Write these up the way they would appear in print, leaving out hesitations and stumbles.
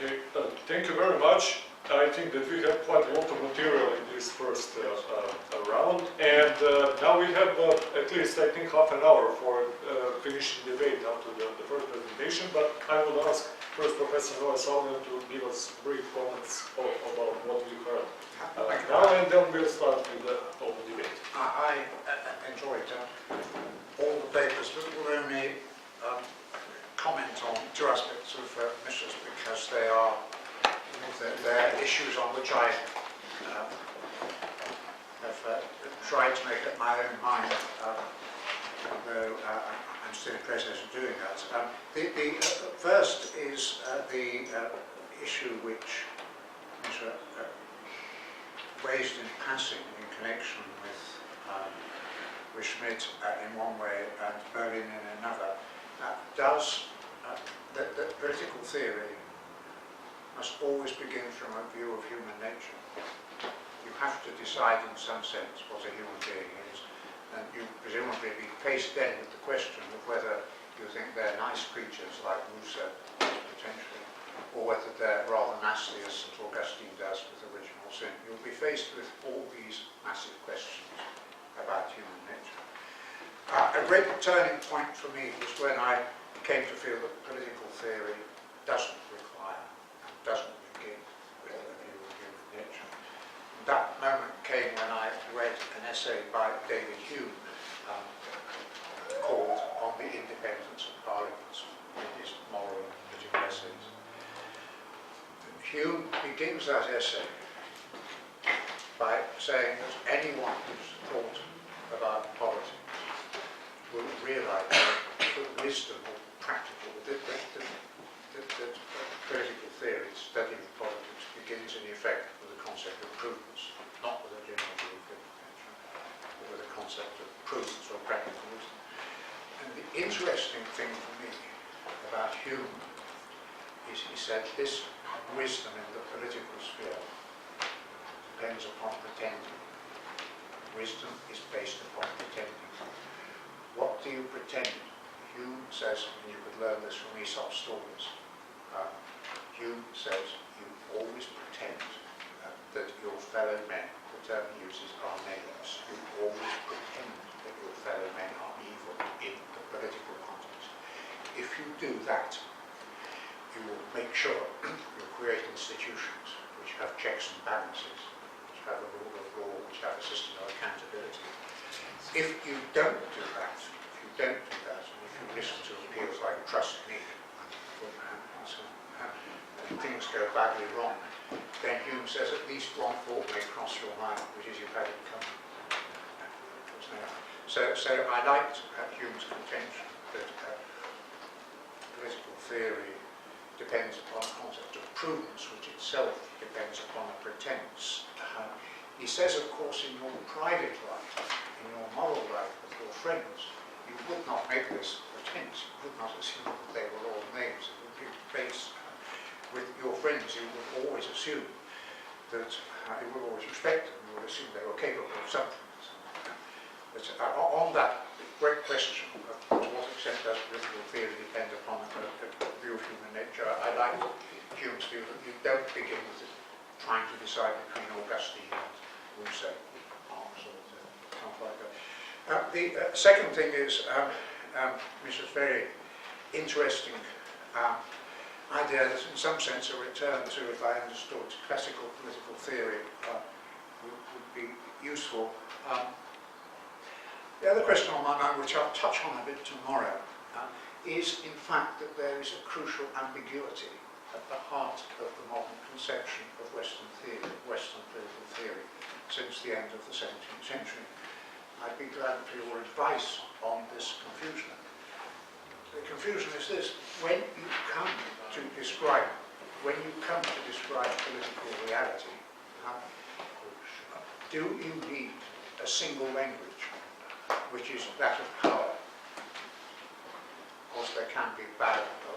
Okay, thank you very much. I think that we have quite a lot of material in this first round, and now we have at least, I think, half an hour for finishing debate after the first presentation, but I will ask first Professor Noel O'Sullivan to give us brief comments about what we heard now, and then we'll start with the open debate. I enjoyed all the papers, but will only comment on two aspects of Misha's because they're issues on which I have tried to make up my own mind, although I'm still in the process of doing that. The first is the issue which Misha raised in passing in connection with Schmidt in one way and Berlin in another. The political theory must always begin from a view of human nature. You have to decide in some sense what a human being is, and you presumably be faced then with the question of whether you think they're nice creatures like Musa potentially, or whether they're rather nasty as St. Augustine does with original sin. You'll be faced with all these massive questions about human nature. A great turning point for me was when I came to feel that political theory doesn't require and doesn't begin with a view of human nature. And that moment came when I read an essay by David Hume called On the Independence of Parliaments, in his moral and political essays. And Hume begins that essay by saying that anyone who's thought about politics will realise that wisdom or practical, that political theory, study of politics, begins in effect with the concept of prudence, not with a general view of human nature, but with a concept of prudence or practical wisdom. And the interesting thing for me about Hume is he said this wisdom in the political sphere depends upon pretending. Wisdom is based upon pretending. What do you pretend? Hume says, and you could learn this from Aesop's stories, Hume says you always pretend that your fellow men, the term he uses, are neighbours. You always pretend that your fellow men are evil in the political context. If you do that, you will make sure you create institutions which have checks and balances, which have a rule of law, which have a system of accountability. If you don't do that, and if you listen to appeals like trust me, and things go badly wrong, then Hume says at least one thought may cross your mind, which is you've had it coming. So I liked Hume's contention that political theory depends upon a concept of prudence, which itself depends upon a pretense. He says, of course, in your private life, in your moral life with your friends, you would not make this pretense. You would not assume that they were all knaves. It would be based with your friends. You would always assume that you would always respect them. You would assume they were capable of something. But on that great question of to what extent does political theory depend upon a view of human nature, I like Hume's view that you don't begin with trying to decide between Augustine and Rousseau, Marx, or something like that. The second thing is Misha's very interesting idea that in some sense a return to, if I understood, classical political theory would be useful. The other question on my mind, which I'll touch on a bit tomorrow, is in fact that there is a crucial ambiguity at the heart of the modern conception of Western theory, Western political theory, since the end of the 17th century. I'd be glad for your advice on this confusion. The confusion is this: when you come to describe political reality, do you need a single language, which is that of power? Of course, there can be bad or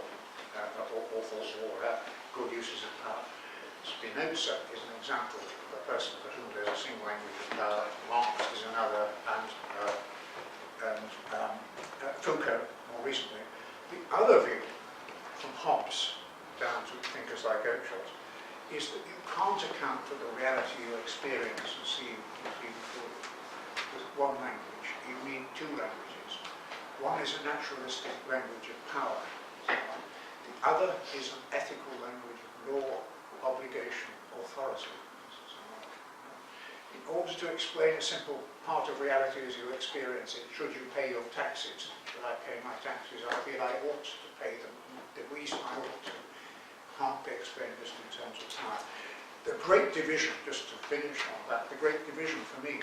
good uses of power. Spinoza is an example of a person for whom there's a single language of power. Marx is another, and Foucault more recently. The other view from Hobbes down to thinkers like Oakeshott, is that you can't account for the reality you experience and see before you with one language. You need two languages. One is a naturalistic language of power. The other is an ethical language of law, obligation, authority. In order to explain a simple part of reality as you experience it, should you pay your taxes? Should I pay my taxes? I feel I ought to pay them. The reason I ought to can't be explained just in terms of power. The great division, just to finish on that, the great division for me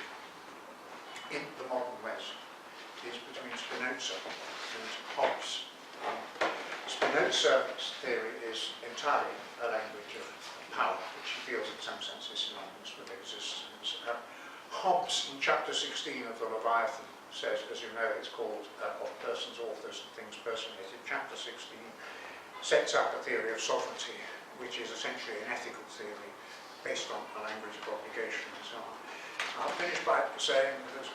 in the modern West is between Spinoza and Hobbes. Spinoza's theory is entirely a language of power, which he feels in some sense is synonymous with existence. Hobbes, in chapter 16 of the Leviathan, says, as you know, it's called of persons, authors, and things personated. Chapter 16 sets up a theory of sovereignty, which is essentially an ethical theory based on a language of obligation and so on. I'll finish by saying that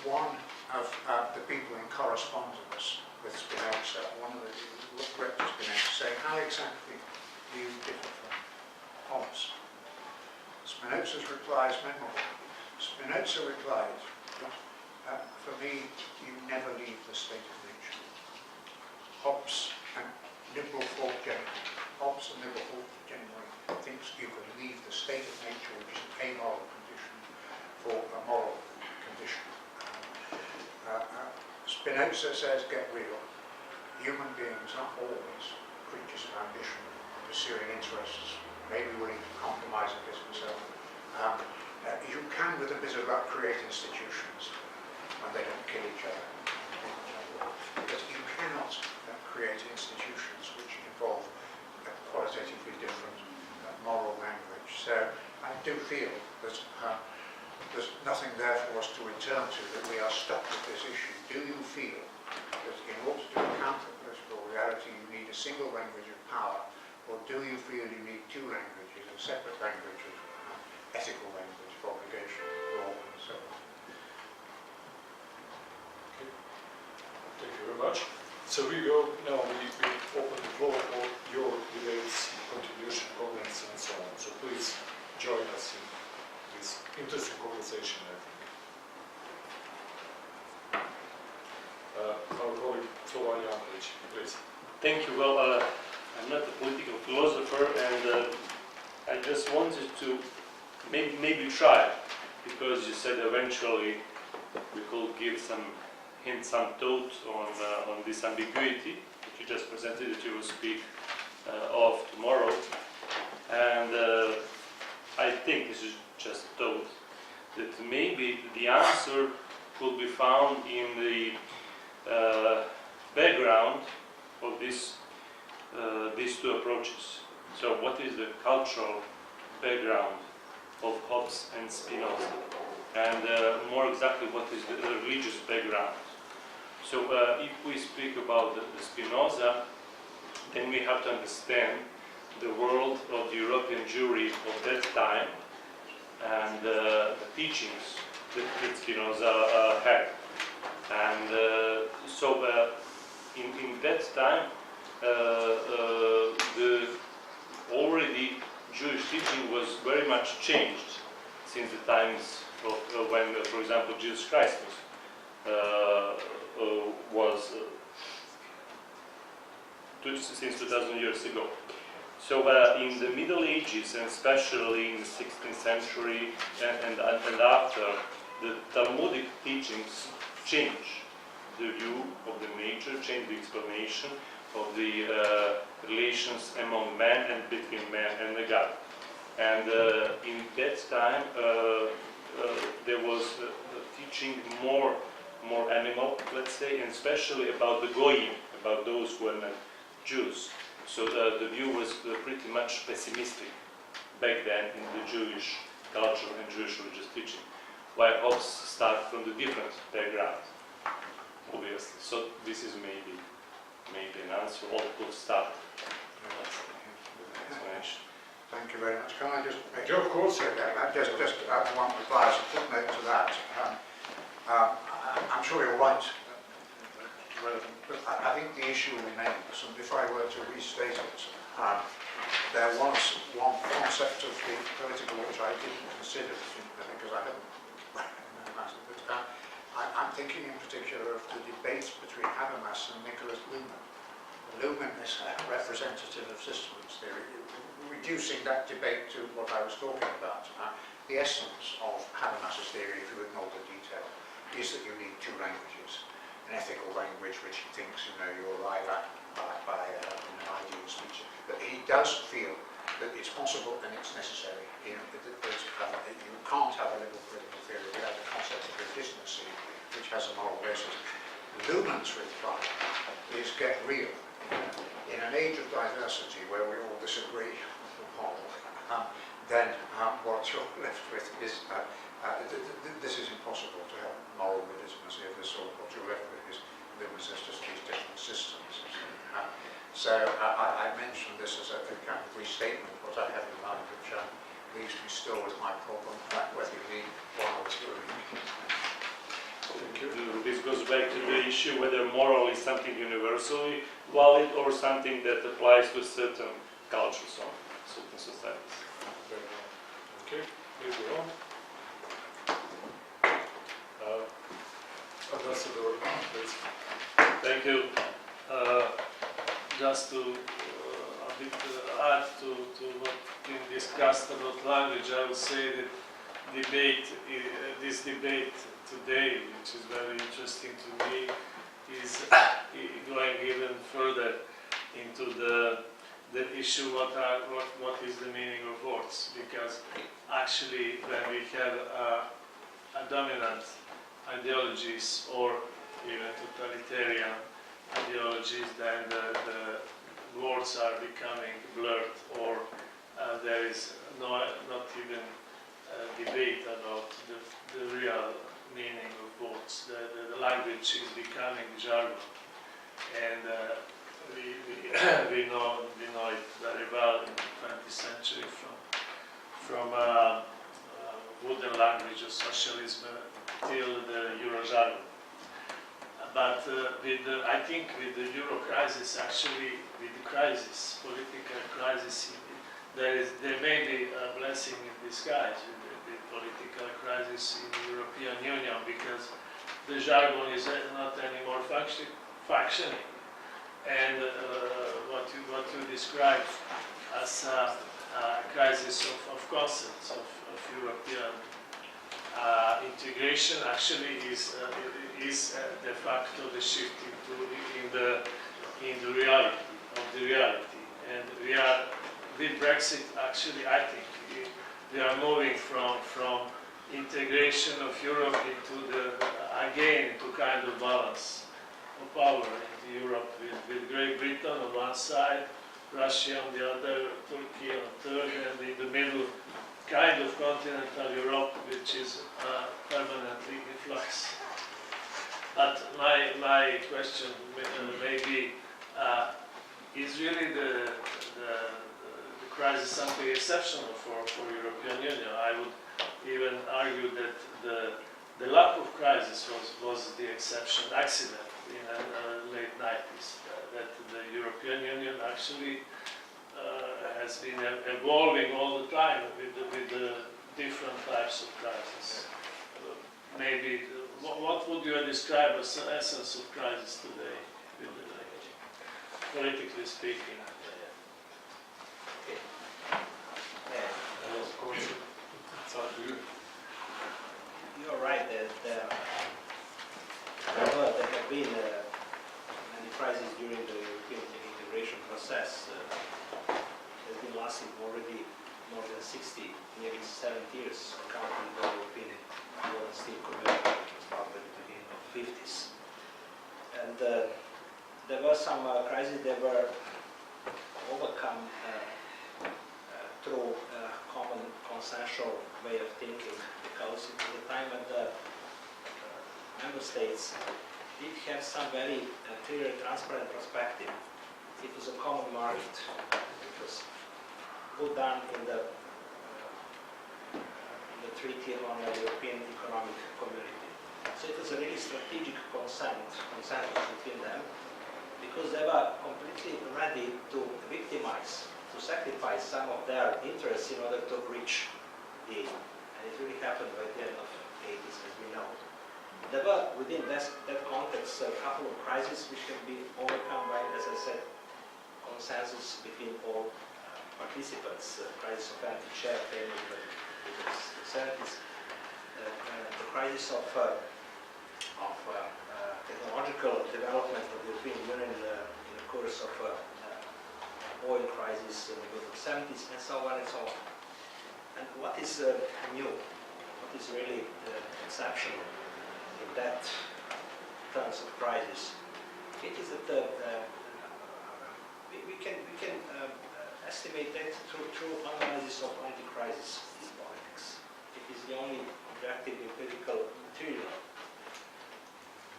one of the people in correspondence with Spinoza, one of the looked to Spinoza, saying, how exactly do you differ from Hobbes? Spinoza's reply is memorable. Spinoza replied, for me, you never leave the state of nature. Hobbes and liberal thought generally, Hobbes and liberal thought generally thinks you can leave the state of nature, which is an amoral condition, for a moral condition. Spinoza says, get real. Human beings are always creatures of ambition, pursuing interests, maybe willing to compromise a bit and so on. You can, with a bit of luck, create institutions when they don't kill each other. But you cannot create institutions which involve a qualitatively different moral language. So I do feel that there's nothing there for us to return to, that we are stuck with this issue. Do you feel that in order to account for political reality you need a single language of power, or do you feel you need two languages, a separate language of ethical language, of obligation, law, and so on? Okay. Thank you very much. So we go now, we open the floor for your debates, contribution, comments, and so on. So please join us in this interesting conversation, I think. Our colleague Slobodan, please. Thank you. Well, I'm not a political philosopher, and I just wanted to maybe try, because you said eventually we could give some hints, some thought on this ambiguity that you just presented, that you will speak of tomorrow. And I think this is just a thought, that maybe the answer could be found in the background of these two approaches. So what is the cultural background of Hobbes and Spinoza? And more exactly, what is the religious background? So if we speak about the Spinoza, then we have to understand the world of the European Jewry of that time and the teachings that Spinoza had. And so in that time, the already Jewish teaching was very much changed since the times of when, for example, Jesus Christ was since 2000 years ago. So in the Middle Ages, and especially in the 16th century and after, the Talmudic teachings change the view of the nature, change the explanation of the relations among man and between man and the God. And in that time, there was teaching more animal, let's say, and especially about the goyim, about those who are not Jews. So the view was pretty much pessimistic back then in the Jewish culture and Jewish religious teaching, while Hobbes started from the different background, obviously. So this is maybe an answer, or good start. Explanation. Thank you very much. Can I just make Yeah, of course. just one reply as a footnote to that. I'm sure you're right. relevant. But I think the issue remains, and if I were to restate it, there was one concept of the political which I didn't consider because I hadn't. But I'm thinking in particular of the debate between Habermas and Nicholas Luhmann. Luhmann is a representative of systems theory, reducing that debate to what I was talking about. The essence of Habermas's theory, if you ignore the detail, is that you need two languages. An ethical language which he thinks you arrive at by an ideal speech. But he does feel that it's possible and it's necessary. You can't have a liberal political theory without the concept of legitimacy, which has a moral basis. Luhmann's reply is get real. In an age of diversity where we all disagree on then what you're left with is this is impossible to have moral legitimacy of this sort. What you're left with is just these different systems. So I mentioned this as a kind of restatement of what I have in mind, which leaves me still with my problem, whether you need one or two. Thank you. This goes back to the issue whether moral is something universally valid or something that applies to certain cultures or certain societies. Very well. Okay, please go on. Ambassador, please. Thank you. Just to a bit add to what been discussed about language, I would say that this debate today, which is very interesting to me, is going even further into the issue what is the meaning of words, because actually when we have a dominant ideologies or even totalitarian ideologies, then the words are becoming blurred, or there is not even debate about the real meaning of words. The language is becoming jargon, and we know it very well in the 20th century from wooden language of socialism till the Euro jargon. But I think with the Euro crisis, actually with the crisis, political crisis, there may be a blessing in disguise with the political crisis in the European Union, because the jargon is not anymore functioning. And what you describe as a crisis of concepts of European integration actually is de facto the shift in the reality of the reality. And we are with Brexit, actually I think we are moving from integration of Europe into into kind of balance of power in Europe, with Great Britain on one side, Russia on the other, Turkey on the third, and in the middle kind of continental Europe, which is permanently in flux. But my question may be, is really the crisis something exceptional for European Union? I would even argue that the lack of crisis was the exception, accident in the late 90s, that the European Union actually has been evolving all the time with the different types of crisis. Maybe, what would you describe as the essence of crisis today, politically speaking? You're right that there have been many crises during the European integration process. Has been lasting already more than 60, nearly 70 years, counting the European Steel Community, which started at the beginning of the 50s. And there were some crises that were overcome through a common consensual way of thinking, because at the time when the member states did have some very clear and transparent perspective. It was a common market. It was put down in the Treaty on the European Economic Community. So it was a really strategic consensus between them, because they were completely ready to victimize, to sacrifice some of their interests in order to reach the aim. And it really happened by the end of the 80s, as we know. There were, within that context, a couple of crises which can be overcome by, as I said, consensus between all participants. Crisis of anti-chair famous in the 70s, the crisis of technological development of the European Union in the course of oil crisis in the 70s, and so on and so on. And what is new? What is really exceptional in that terms of crisis? It is that we can estimate that through analysis of anti-crisis politics. It is the only objective empirical material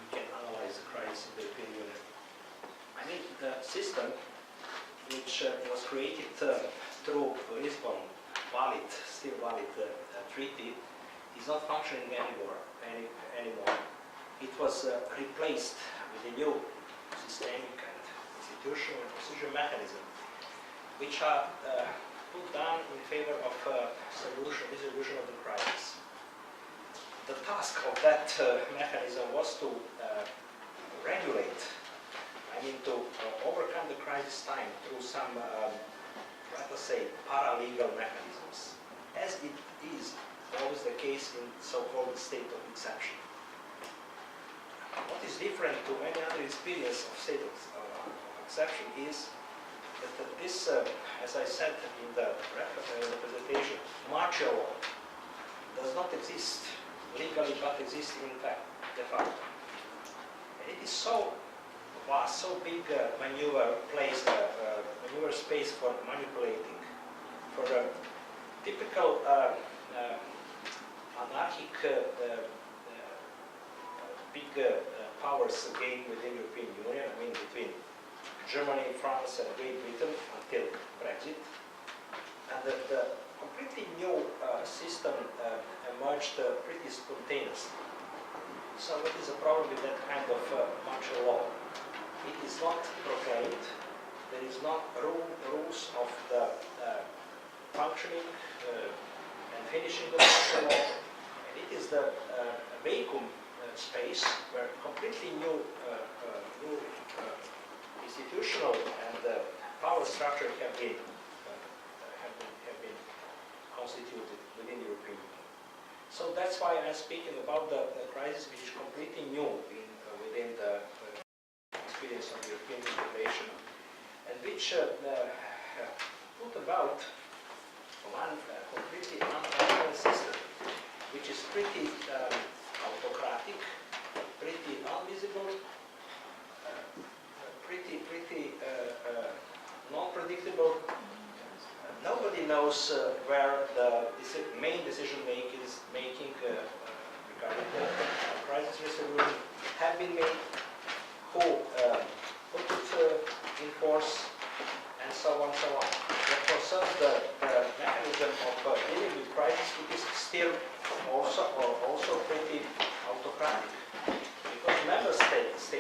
we can analyze the crisis in the European Union. I mean, the system which was created through Lisbon, still valid treaty, is not functioning anymore. It was replaced with a new systemic and institutional and procedure mechanism, which are put down in favor of resolution of the crisis. The task of that mechanism was to regulate, to overcome the crisis time through some, let us say, paralegal mechanisms, as it is always the case in so-called state of exception. What is different to any other experience of state of exception is that this, as I said in the presentation, martial law does not exist legally, but exists in fact, de facto. And it is so vast, so big maneuver space for manipulating, for a typical anarchic big powers game within the European Union, between Germany, France and Great Britain until Brexit. And the completely new system emerged pretty spontaneously. So what is the problem with that kind of martial law? It is not proclaimed, there is not rules of the functioning and finishing of martial law, and it is the vacuum space where completely new institutional and power structure have been constituted within the European Union. So that's why I'm speaking about the crisis which is completely new within the experience of European integration, and which put about one completely unparalleled system, which is pretty autocratic, pretty invisible, pretty non-predictable. Nobody knows where the main decision making regarding the crisis resolution have been made, who put it in force, and so on, so on. What concerns the mechanism of dealing with crisis, it is still also pretty autocratic, because member states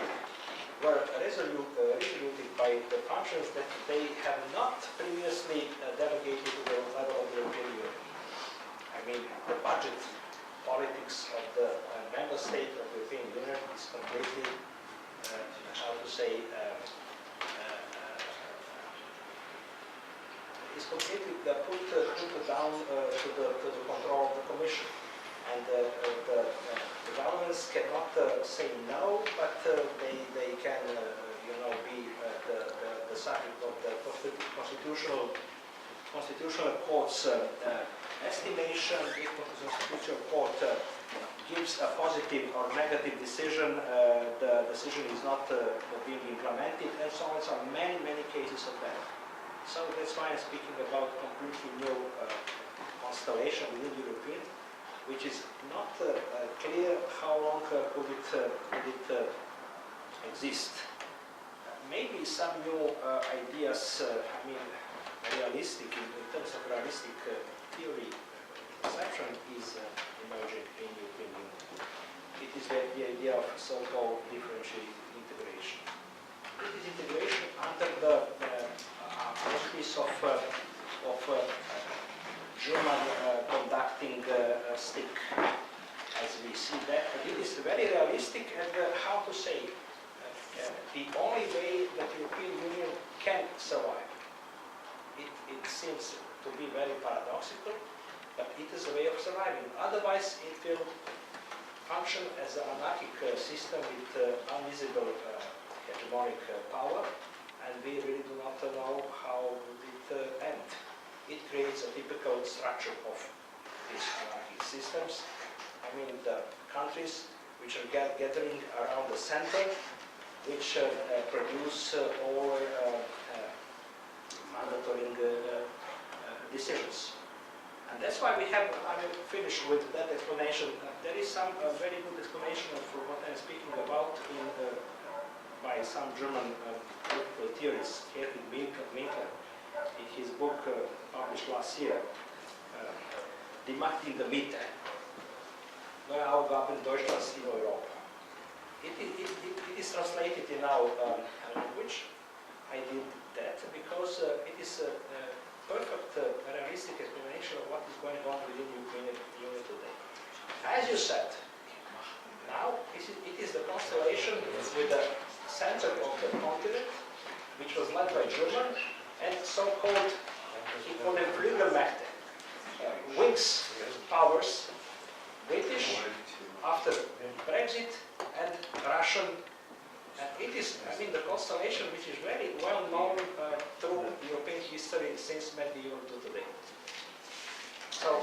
were resoluted by the functions that they have not previously delegated to the level of the European Union. The budget politics of the member state of the European Union is completely, put down to the control of the Commission. And the governments cannot say no, but they can, be the subject of the constitutional court's estimation. If the constitutional court gives a positive or negative decision, the decision is not being implemented, and so on. So many cases of that. So that's why I'm speaking about completely new constellation within the European, which is not clear how long could it exist. Maybe some new ideas, realistic, in terms of realistic theory, conception is emerging in the European Union. it is the idea of so-called differential integration. It is integration under the auspice of German conducting stick, as we see that. But it is very realistic and how to say, the only way that the European Union can survive. It seems to be very paradoxical, but it is a way of surviving. Otherwise, it will function as an anarchic system with invisible hegemonic power, and we really do not know how it ends. It creates a typical structure of these anarchic systems. I mean, the countries which are gathering around the center, which produce all mandatory decisions. And that's why we have, I will finish with that explanation. There is some very good explanation of what I'm speaking about by some German political theorists, Erwin Winkler, in his book published last year, Die Macht in der Mitte, Neue Aufgaben Deutschlands in Europa. It is translated in our language. I did that because it is a perfect, realistic explanation of what is going on within the European Union today. As you said, now it is the constellation with the center of the continent, which was led by German, and so-called, he called them Flügelmächte, wings powers, British, after Brexit, and Russian. And it is, I mean, the constellation which is very well known through European history since medieval to today. So,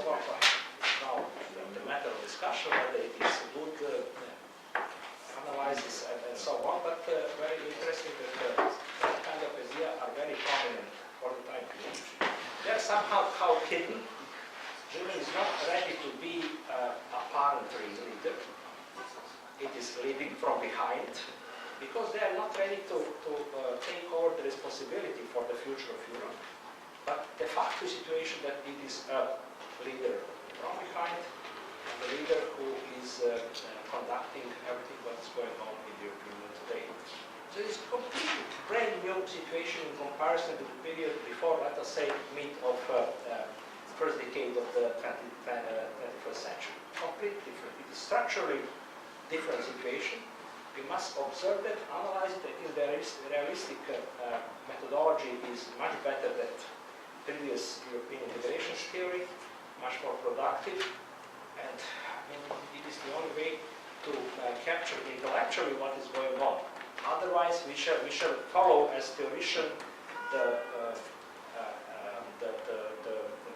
now, the matter of discussion, whether it is good analysis and so on, but very interesting that that kind of idea are very prominent all the time. They are somehow hidden. Germany is not ready to be apparently leader. It is leading from behind, because they are not ready to take over the responsibility for the future of Europe. But the facto situation that it is a leader from behind, and the leader who is conducting everything what is going on in the European Union today. So it is a completely brand new situation in comparison to the period before, let us say, mid of first decade of the 21st century. Completely different. It is structurally different situation. We must observe that, analyze it. I think the realistic methodology is much better than previous European integration theory, much more productive, and I mean, it is the only way to capture intellectually what is going on. Otherwise, we shall follow as theoretician the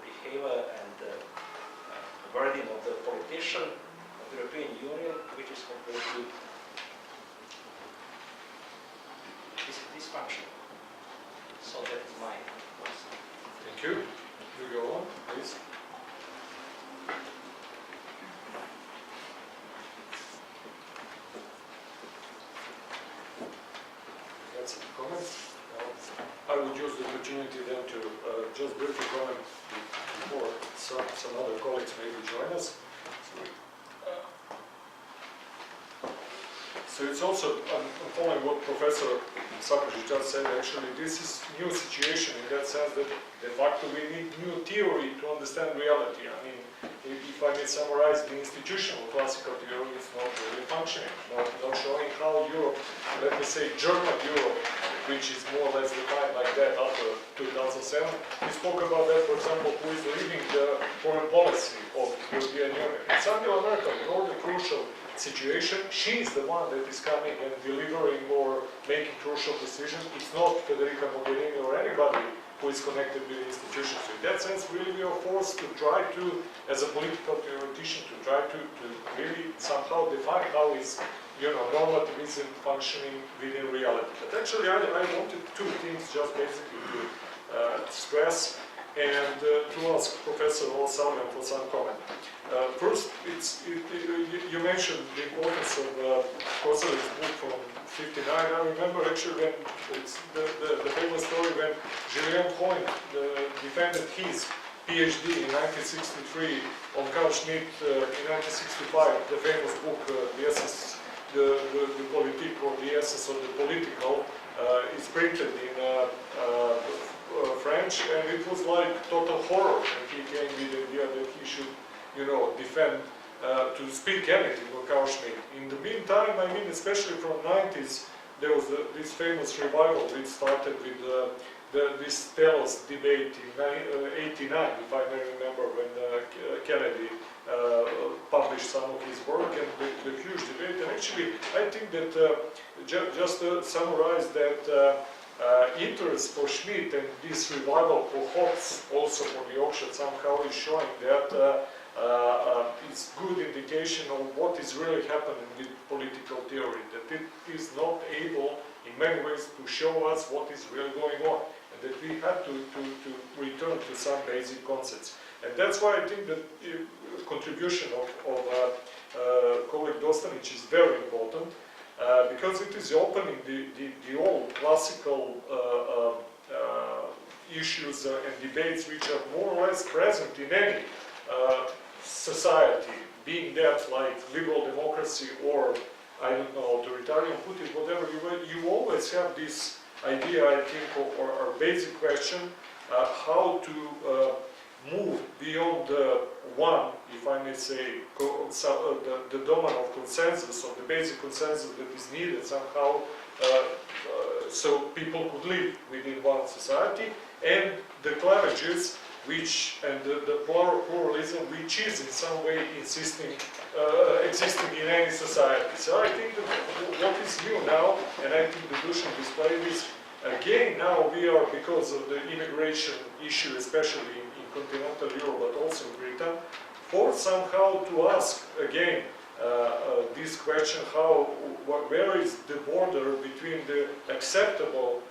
behavior and the wording of the politician of the European Union, which is completely dysfunctional. So that is my answer. Thank you. You go on, please. Got some comments? I would use the opportunity then to just briefly comment before some other colleagues maybe join us. So it's also, I'm following what Professor Samardžić just said, actually this is new situation in that sense that de facto we need new theory to understand reality. I mean, if I may summarize, the institutional classical theory is not really functioning, not showing how Europe, let me say German Europe, which is more or less defined like that after 2007. We spoke about that, for example, who is leading the foreign policy of the European Union. It's Angela Merkel, in all the crucial situation, she is the one that is coming and delivering or making crucial decisions. It's not Federica Mogherini or anybody who is connected with the institutions. So in that sense, really we are forced to try to, as a political theoretician, to try to really somehow define how is, normativism functioning within reality. But actually, I wanted two things just basically to stress and to ask Professor O'Saliven for some comment. First, you mentioned the importance of Kosović's book from '59. I remember actually when it's the famous story when Julien Point defended his PhD in 1963 on Carl Schmitt in 1965, the famous book, The Essence, the Politique, or The Essence of the Political, is printed in French, and it was like total horror when he came with the idea that he should, defend to speak anything of Carl Schmitt. In the meantime, I mean, especially from the 90s, there was this famous revival which started with this Telos debate in 89, if I may remember, when Kennedy published some of his work, and the huge debate. And actually, I think that just to summarize that interest for Schmitt and this revival for Hobbes, also for the auction, somehow is showing that it's good indication of what is really happening with political theory, that it is not able in many ways to show us what is really going on, and that we have to return to some basic concepts. And that's why I think that the contribution of colleague Dostanich is very important, because it is opening the old classical issues and debates which are more or less present in any society, being that like liberal democracy or, I don't know, authoritarian Putin, whatever you always have this idea, I think, or basic question, how to move beyond one, if I may say, the domain of consensus, or the basic consensus that is needed somehow, so people could live within one society, and the cleavages and the pluralism which is in some way existing in any society. So I think that what is new now, and I think the Dushan display this, again now we are, because of the immigration issue, especially in continental Europe, but also in Britain, forced somehow to ask again this question, where is the border between the acceptable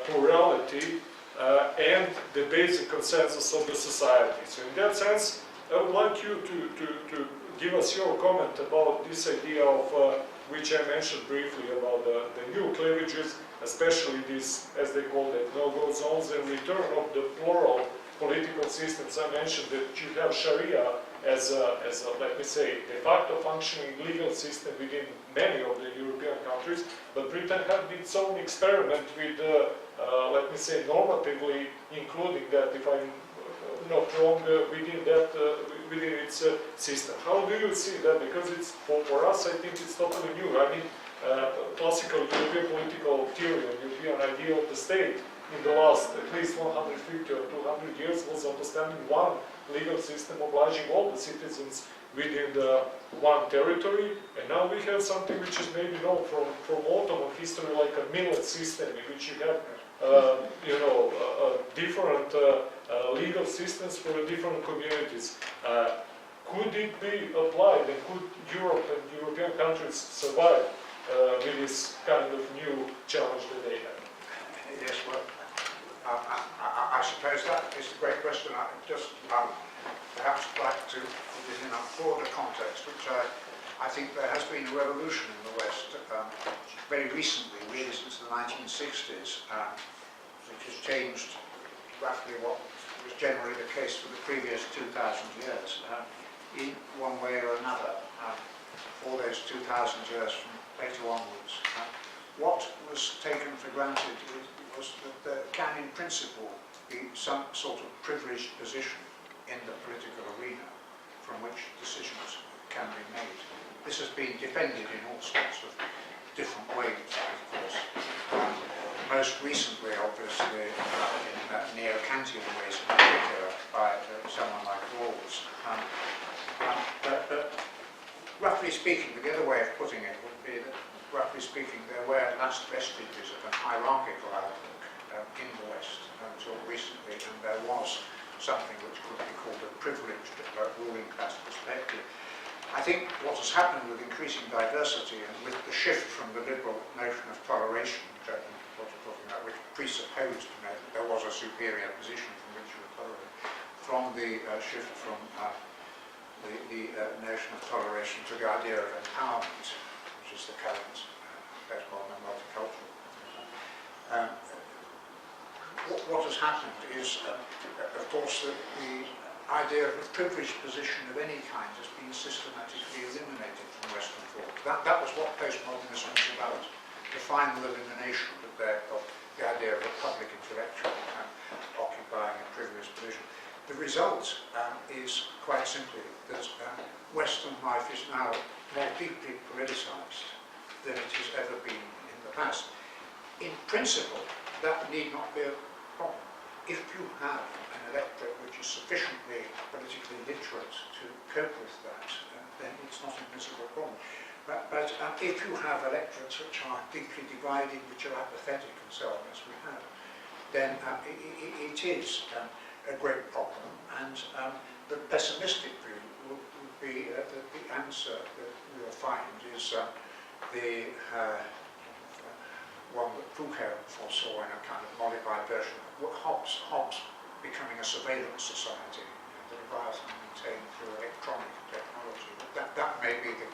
plurality and the basic consensus of the society. So in that sense, I would like you to give us your comment about this idea of, which I mentioned briefly, about the new cleavages, especially this, as they call it, no-go zones, and return of the plural political systems. I mentioned that you have Sharia as a, let me say, de facto functioning legal system within many of the European countries, but Britain had its own experiment with, let me say, normatively including that, if I'm not wrong, within its system. How do you see that? Because it's, for us, I think it's totally new. I mean, classical European political theory and European idea of the state in the last at least 150 or 200 years was understanding one legal system obliging all the citizens within the one territory, and now we have something which is maybe known from Ottoman history, like a millet system, in which you have different legal systems for the different communities. Could it be applied, and could Europe and European countries survive with this kind of new challenge that they have? Yes, well, I suppose that is a great question. I just perhaps like to put it in a broader context, which I think there has been a revolution in the West very recently, really since the 1960s, which has changed roughly what was generally the case for the previous 2,000 years, in one way or another, for those 2,000 years from Plato onwards. What was taken for granted was that there can, in principle, be some sort of privileged position in the political arena from which decisions can be made. This has been defended in all sorts of different ways, of course. Most recently, obviously, in neo-Kantian ways in particular, by someone like Rawls. But roughly speaking, the other way of putting it would be that, roughly speaking, there were at last vestiges of an hierarchical outlook in the West until recently, and there was something which could be called a privileged ruling class perspective. I think what has happened with increasing diversity and with the shift from the liberal notion of toleration, which I think what you're talking about, which presupposed that there was a superior position from which you were tolerated, from the shift from the notion of toleration to the idea of empowerment, which is the current best modern multicultural. What has happened is, of course, that idea of a privileged position of any kind has been systematically eliminated from Western thought. That was what postmodernism was about, the final elimination of the idea of a public intellectual occupying a privileged position. The result is quite simply that Western life is now more deeply politicized than it has ever been in the past. In principle, that need not be a problem. If you have an electorate which is sufficiently politically literate to cope with that, then it's not in principle a problem. But if you have electorates which are deeply divided, which are apathetic and so on, as we have, then it is a great problem. And the pessimistic view would be that the answer that we'll find is the one that Foucault foresaw in a kind of modified version of Hobbes becoming a surveillance society, the Leviathan maintained through electronic technology. That may be the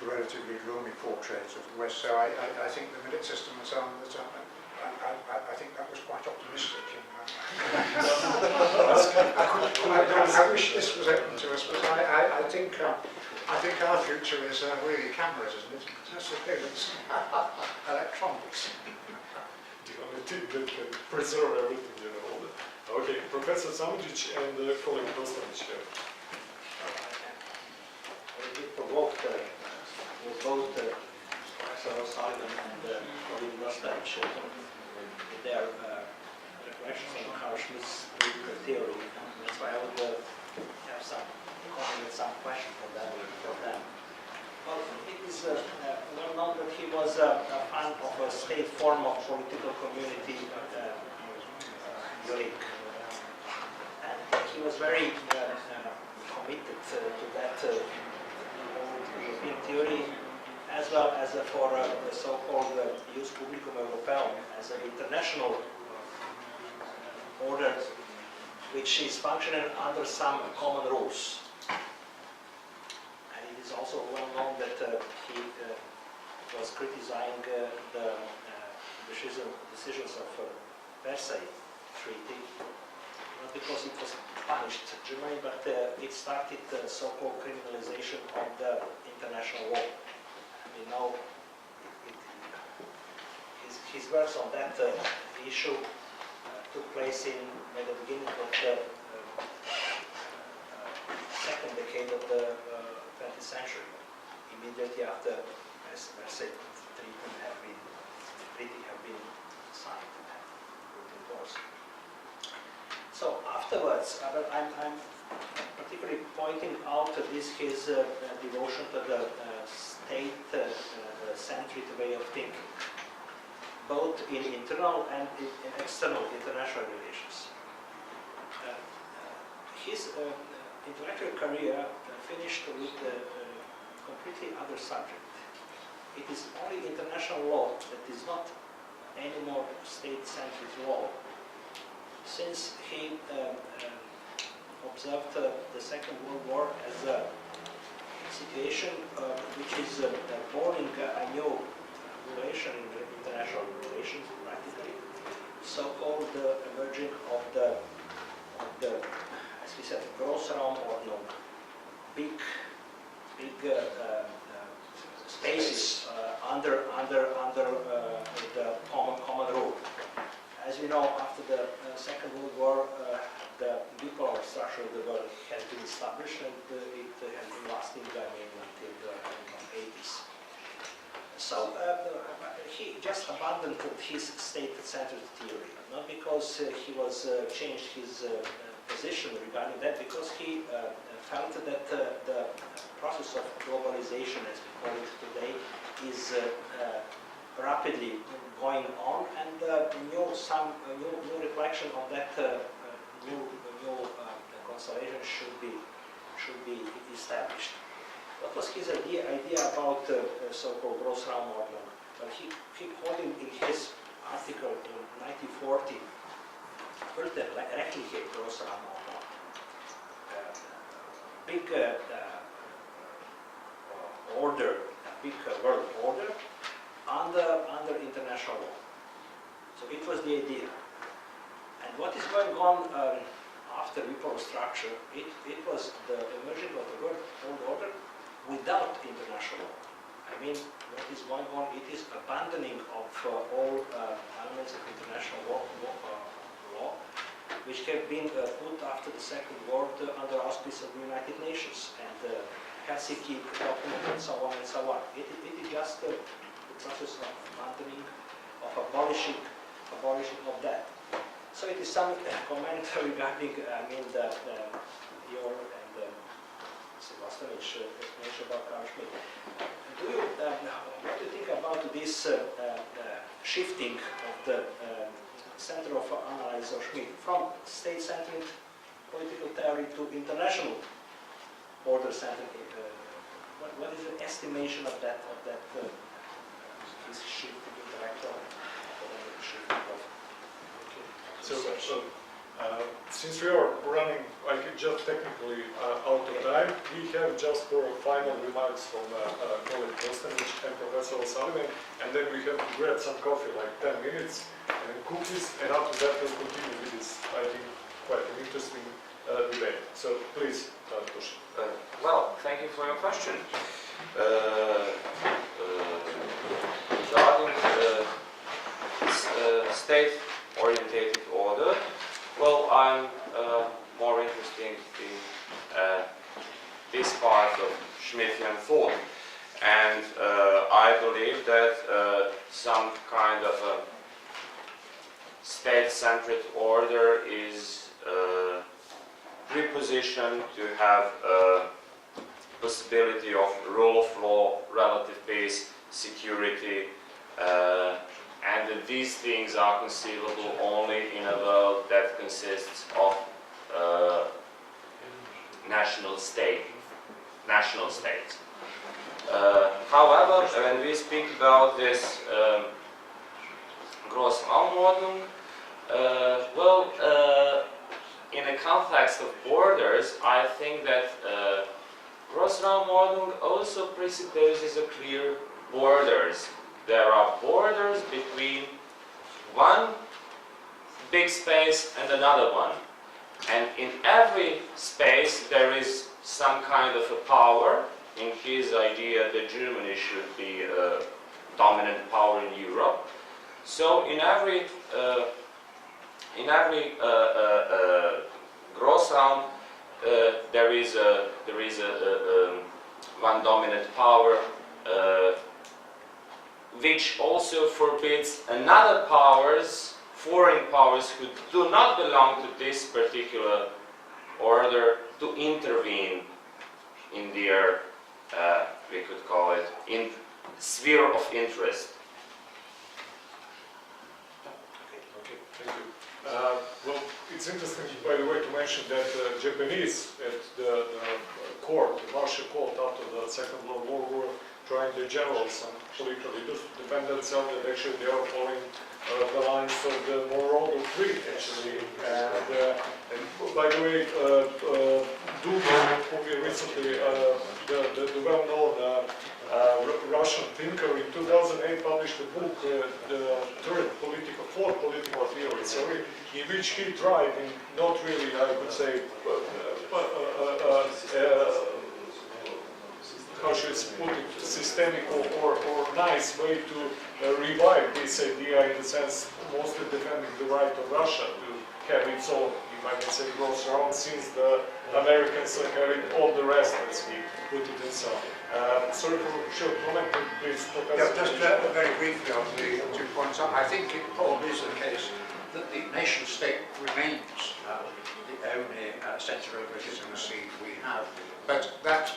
relatively gloomy portrait of the West. So I think the Millet system and so on, I think that was quite optimistic. I wish this was open to us, but I think our future is really cameras, isn't it? Surveillance, electronics. The only thing that can preserve everything, you know. Okay, Professor Samardžić and colleague Dostanīć here. I did provoke with both Professor O'Sullivan and colleague Dostanīć with their reflections on Carl Schmitt's political theory. That's why I would have some comment, some question for them. Well, it is well known that he was a fan of a state form of political community, unique. And he was very committed to that European theory, as well as for the so-called Ius Publicum Europaeum, as an international order which is functioning under some common rules. It's also well known that he was criticizing the decisions of Versailles Treaty, not because it was punished Germany, but it started the so-called criminalization of the international law. We know his works on that issue took place in the beginning of the second decade of the 20th century, immediately after Versailles Treaty have been signed and put in force. So afterwards, I'm particularly pointing out his devotion to the state-centric way of thinking, both in internal and in external international relations. His intellectual career finished with a completely other subject. It is only international law that is not anymore state-centric law, since he observed the Second World War as a situation which is born a new relation in international relations, practically, so-called emerging of the, as we said, Großraumordnung, big spaces under the common rule. As we know, after the Second World War, the bipolar structure of the world has been established, and it has been lasting, until the 80s. So he just abandoned his state-centered theory, not because he was changed his position regarding that, because he felt that the process of globalization, as we call it today, is rapidly going on, and some new reflection on that new constellation should be established. What was his idea about so-called Großraumordnung? Well, he called in his article in 1940, rechtliche Großraumordnung, big order, a big world order under international law. So it was the idea. And what is going on after Whipple's structure, it was the emerging of the world order without international law. I mean, what is going on, it is abandoning of all elements of international law, which have been put after the Second World under auspice of the United Nations and Helsinki document and so on and so on. It is just the process of abandoning, of abolishing of that. So it is some comment regarding, your and Dostanić explanation about Karl Schmitt. What do you think about this shifting of the center of analysis of Schmitt from state-centered political theory to international order-centered? What is the estimation of that this shift in intellectual shift of? Since we are running, I could just technically out of time, we have just for final remarks from colleague Dostanić and Professor O'Saliven, and then we have to grab some coffee, like 10 minutes, and cookies, and after that we'll continue with this, I think, quite an interesting debate. So please, Dushan. Well, thank you for your question. Regarding state-orientated order, well, I'm more interested in this part of Schmittian thought, and I believe that some kind of a state-centered order is prepositioned to have a possibility of rule of law, relative peace, security, and that these things are conceivable only in a world that consists of national states. However, when we speak about this Großraumordnung, in a context of borders, I think that Großraumordnung also presupposes a clear borders. There are borders between one big space and another one. And in every space there is some kind of a power. In his idea that Germany should be a dominant power in Europe. So in every Großraum there is one dominant power which also forbids another powers, foreign powers who do not belong to this particular order, to intervene in their, we could call it, in sphere of interest. Okay, thank you. Well, it's interesting, by the way, to mention that Japanese at the court, the martial court after the Second World War, were trying to generate some politically defend themselves, that actually they are following the lines of the Monroe Doctrine, actually. And by the way, who we recently, the well-known Russian thinker, in 2008 published a book, the fourth political theory, sorry, in which he tried, in not really, I would say, how should I put it, systemic or nice way to revive this idea, in the sense mostly defending the right of Russia to have its own, if I may say, Großraum, since the Americans are having all the rest, as we put it inside. Sorry for a short comment, please, Professor. Yeah, just very briefly on the 2 points. I think it probably is the case that the nation-state remains the only center of legitimacy we have, but that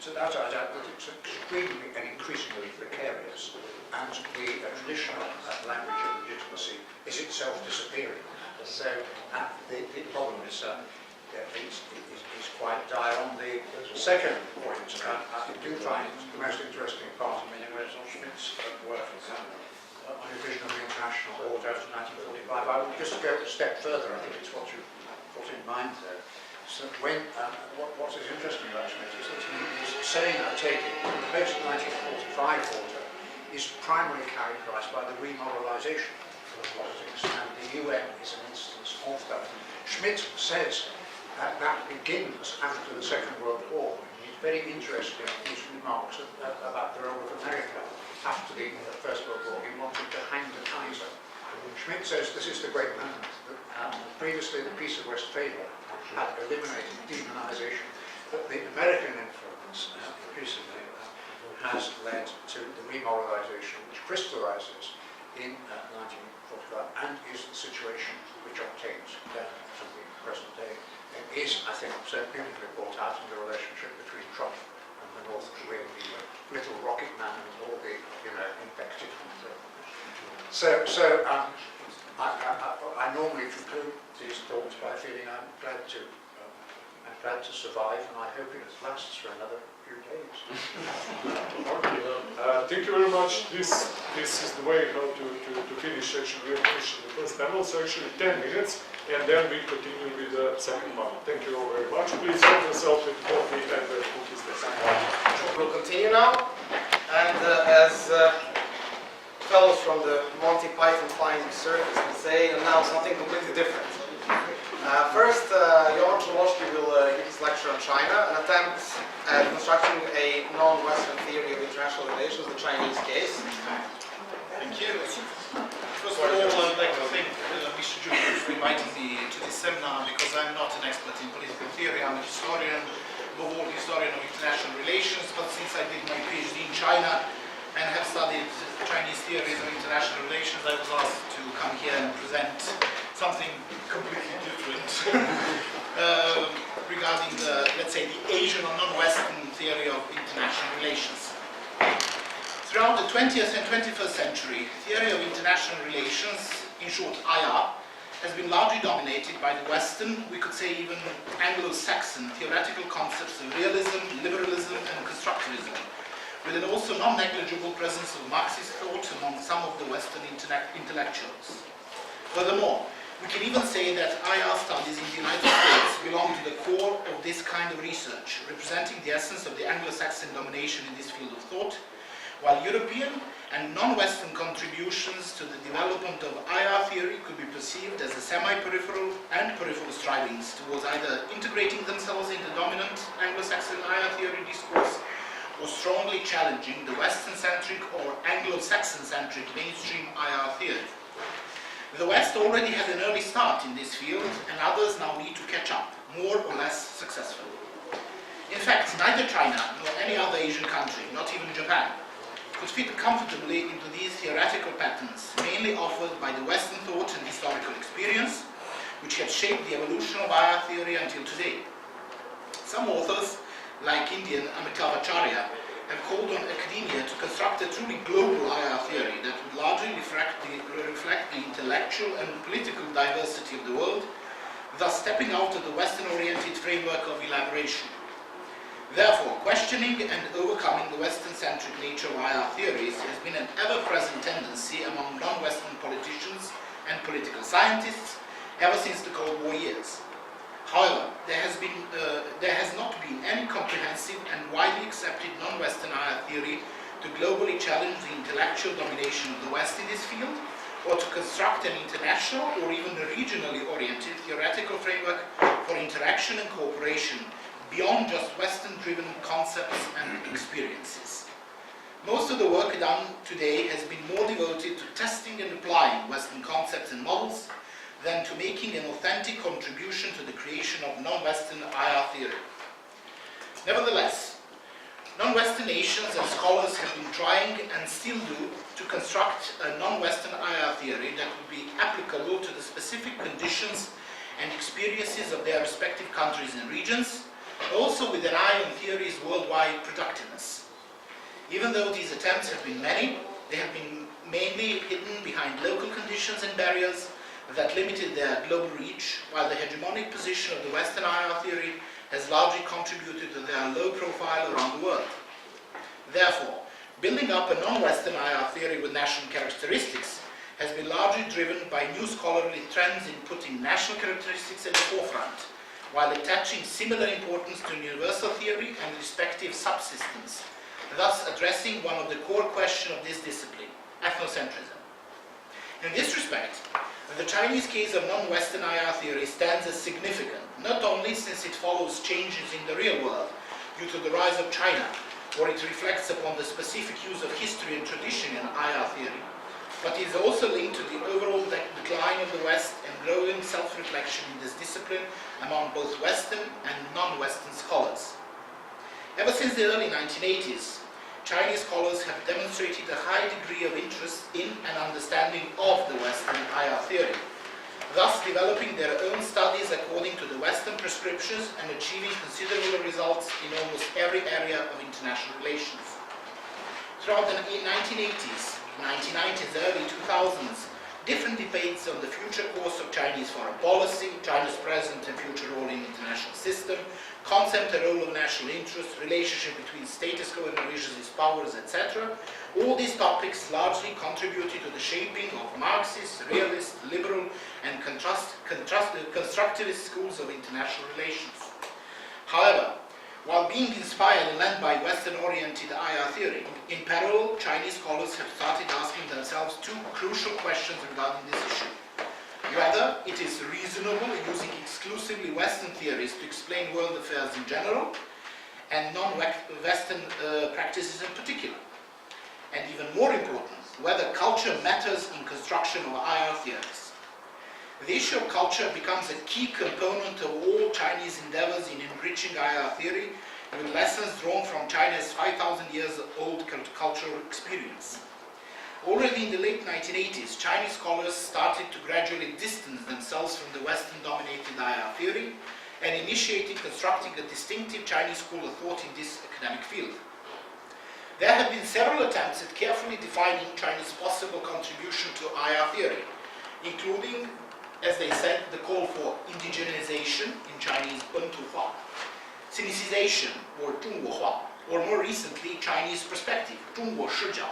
to that I add that it's extremely and increasingly precarious, and the traditional language of legitimacy is itself disappearing. So the problem is quite dire. On the second point, I do find the most interesting part of Schmidt's work on the vision of the international order after 1945. I would just go a step further. I think it's what you put in mind there. So when what is interesting about Schmitt is that he's saying, I take it, the post-1945 order is primarily characterised by the remoralisation of politics, and the UN is an instance of that. Schmidt says that begins after the Second World War. He's very interested in his remarks about the role of America after the First World War. He wanted to hang the Kaiser. Schmidt says this is the great moment. That, previously, the Peace of Westphalia had eliminated demonization, but the American influence increasingly has led to the remoralization which crystallizes in 1945 and is the situation which obtains down to the present day. It is, I think, so beautifully brought out in the relationship between Trump and the North Korean leader, little rocket man and all the, infected. I normally conclude these thoughts by feeling I'm glad to survive, and I hope it lasts for another few days. Thank you very much. This is the way how to finish. Actually, we are finishing the first panel, so actually 10 minutes, and then we continue with the second panel. Thank you all very much. Please help yourself with coffee and the cookies. We'll continue now, and as fellows from the Monty Python Flying Circus would say, and now something completely different. First, Jovan Čavошki will give his lecture on China, an attempt at constructing a non-Western theory of international relations, the Chinese case. Thank you. First of all, I'd like to thank Mr. Ďurkovich for inviting me to this seminar, because I'm not an expert in political theory. I'm a historian, above all historian of international relations, but since I did my PhD in China and have studied Chinese theories of international relations, I was asked to come here and present something completely different regarding the, let's say, the Asian or non-Western theory of international relations. Throughout the 20th and 21st century, theory of international relations, in short IR, has been largely dominated by the Western, we could say even Anglo-Saxon, theoretical concepts of realism, liberalism and constructivism, with an also non-negligible presence of Marxist thought among some of the Western intellectuals. Furthermore, we can even say that IR studies in the United States belong to the core of this kind of research, representing the essence of the Anglo-Saxon domination in this field of thought, while European and non-Western contributions to the development of IR theory could be perceived as a semi-peripheral and peripheral strivings towards either integrating themselves in the dominant Anglo-Saxon IR theory discourse or strongly challenging the Western-centric or Anglo-Saxon-centric mainstream IR theory. The West already had an early start in this field, and others now need to catch up, more or less successfully. In fact, neither China nor any other Asian country, not even Japan, could fit comfortably into these theoretical patterns, mainly offered by the Western thought and historical experience, which had shaped the evolution of IR theory until today. Some authors, like Indian Amitav Acharya, have called on academia to construct a truly global IR theory that would largely reflect the intellectual and political diversity of the world, thus stepping out of the Western-oriented framework of elaboration. Therefore, questioning and overcoming the Western-centric nature of IR theories has been an ever-present tendency among non-Western politicians and political scientists ever since the Cold War years. However, there has not been any comprehensive and widely accepted non-Western IR theory to globally challenge the intellectual domination of the West in this field, or to construct an international or even a regionally oriented theoretical framework for interaction and cooperation beyond just Western-driven concepts and experiences. Most of the work done today has been more devoted to testing and applying Western concepts and models than to making an authentic contribution to the creation of non-Western IR theory. Nevertheless, non-Western nations and scholars have been trying and still do to construct a non-Western IR theory that would be applicable to the specific conditions and experiences of their respective countries and regions, also with an eye on theory's worldwide productiveness. Even though these attempts have been many, they have been mainly hidden behind local conditions and barriers that limited their global reach, while the hegemonic position of the Western IR theory has largely contributed to their low profile around the world. Therefore, building up a non-Western IR theory with national characteristics has been largely driven by new scholarly trends in putting national characteristics at the forefront, while attaching similar importance to universal theory and respective subsystems, thus addressing one of the core questions of this discipline, ethnocentrism. In this respect, the Chinese case of non-Western IR theory stands as significant, not only since it follows changes in the real world due to the rise of China, or it reflects upon the specific use of history and tradition in IR theory, but is also linked to the overall decline of the West and growing self-reflection in this discipline among both Western and non-Western scholars. Ever since the early 1980s, Chinese scholars have demonstrated a high degree of interest in and understanding of the Western IR theory, thus developing their own studies according to the Western prescriptions and achieving considerable results in almost every area of international relations. Throughout the 1980s, 1990s, early 2000s, different debates on the future course of Chinese foreign policy, China's present and future role in the international system, concept and role of national interest, relationship between status quo and revisionist powers, etc. All these topics largely contributed to the shaping of Marxist, realist, liberal, and constructivist schools of international relations. However, while being inspired and led by Western-oriented IR theory, in parallel, Chinese scholars have started asking themselves two crucial questions regarding this issue. Whether it is reasonable using exclusively Western theories to explain world affairs in general, and non-Western practices in particular. And even more important, whether culture matters in construction of IR theories. The issue of culture becomes a key component of all Chinese endeavors in enriching IR theory with lessons drawn from China's 5,000 years old cultural experience. Already in the late 1980s, Chinese scholars started to gradually distance themselves from the Western-dominated IR theory and initiated constructing a distinctive Chinese school of thought in this academic field. There have been several attempts at carefully defining China's possible contribution to IR theory, including, as they said, the call for indigenization, in Chinese, 本土化, Sinicization, or 中国化, or more recently, Chinese perspective, 中国视角,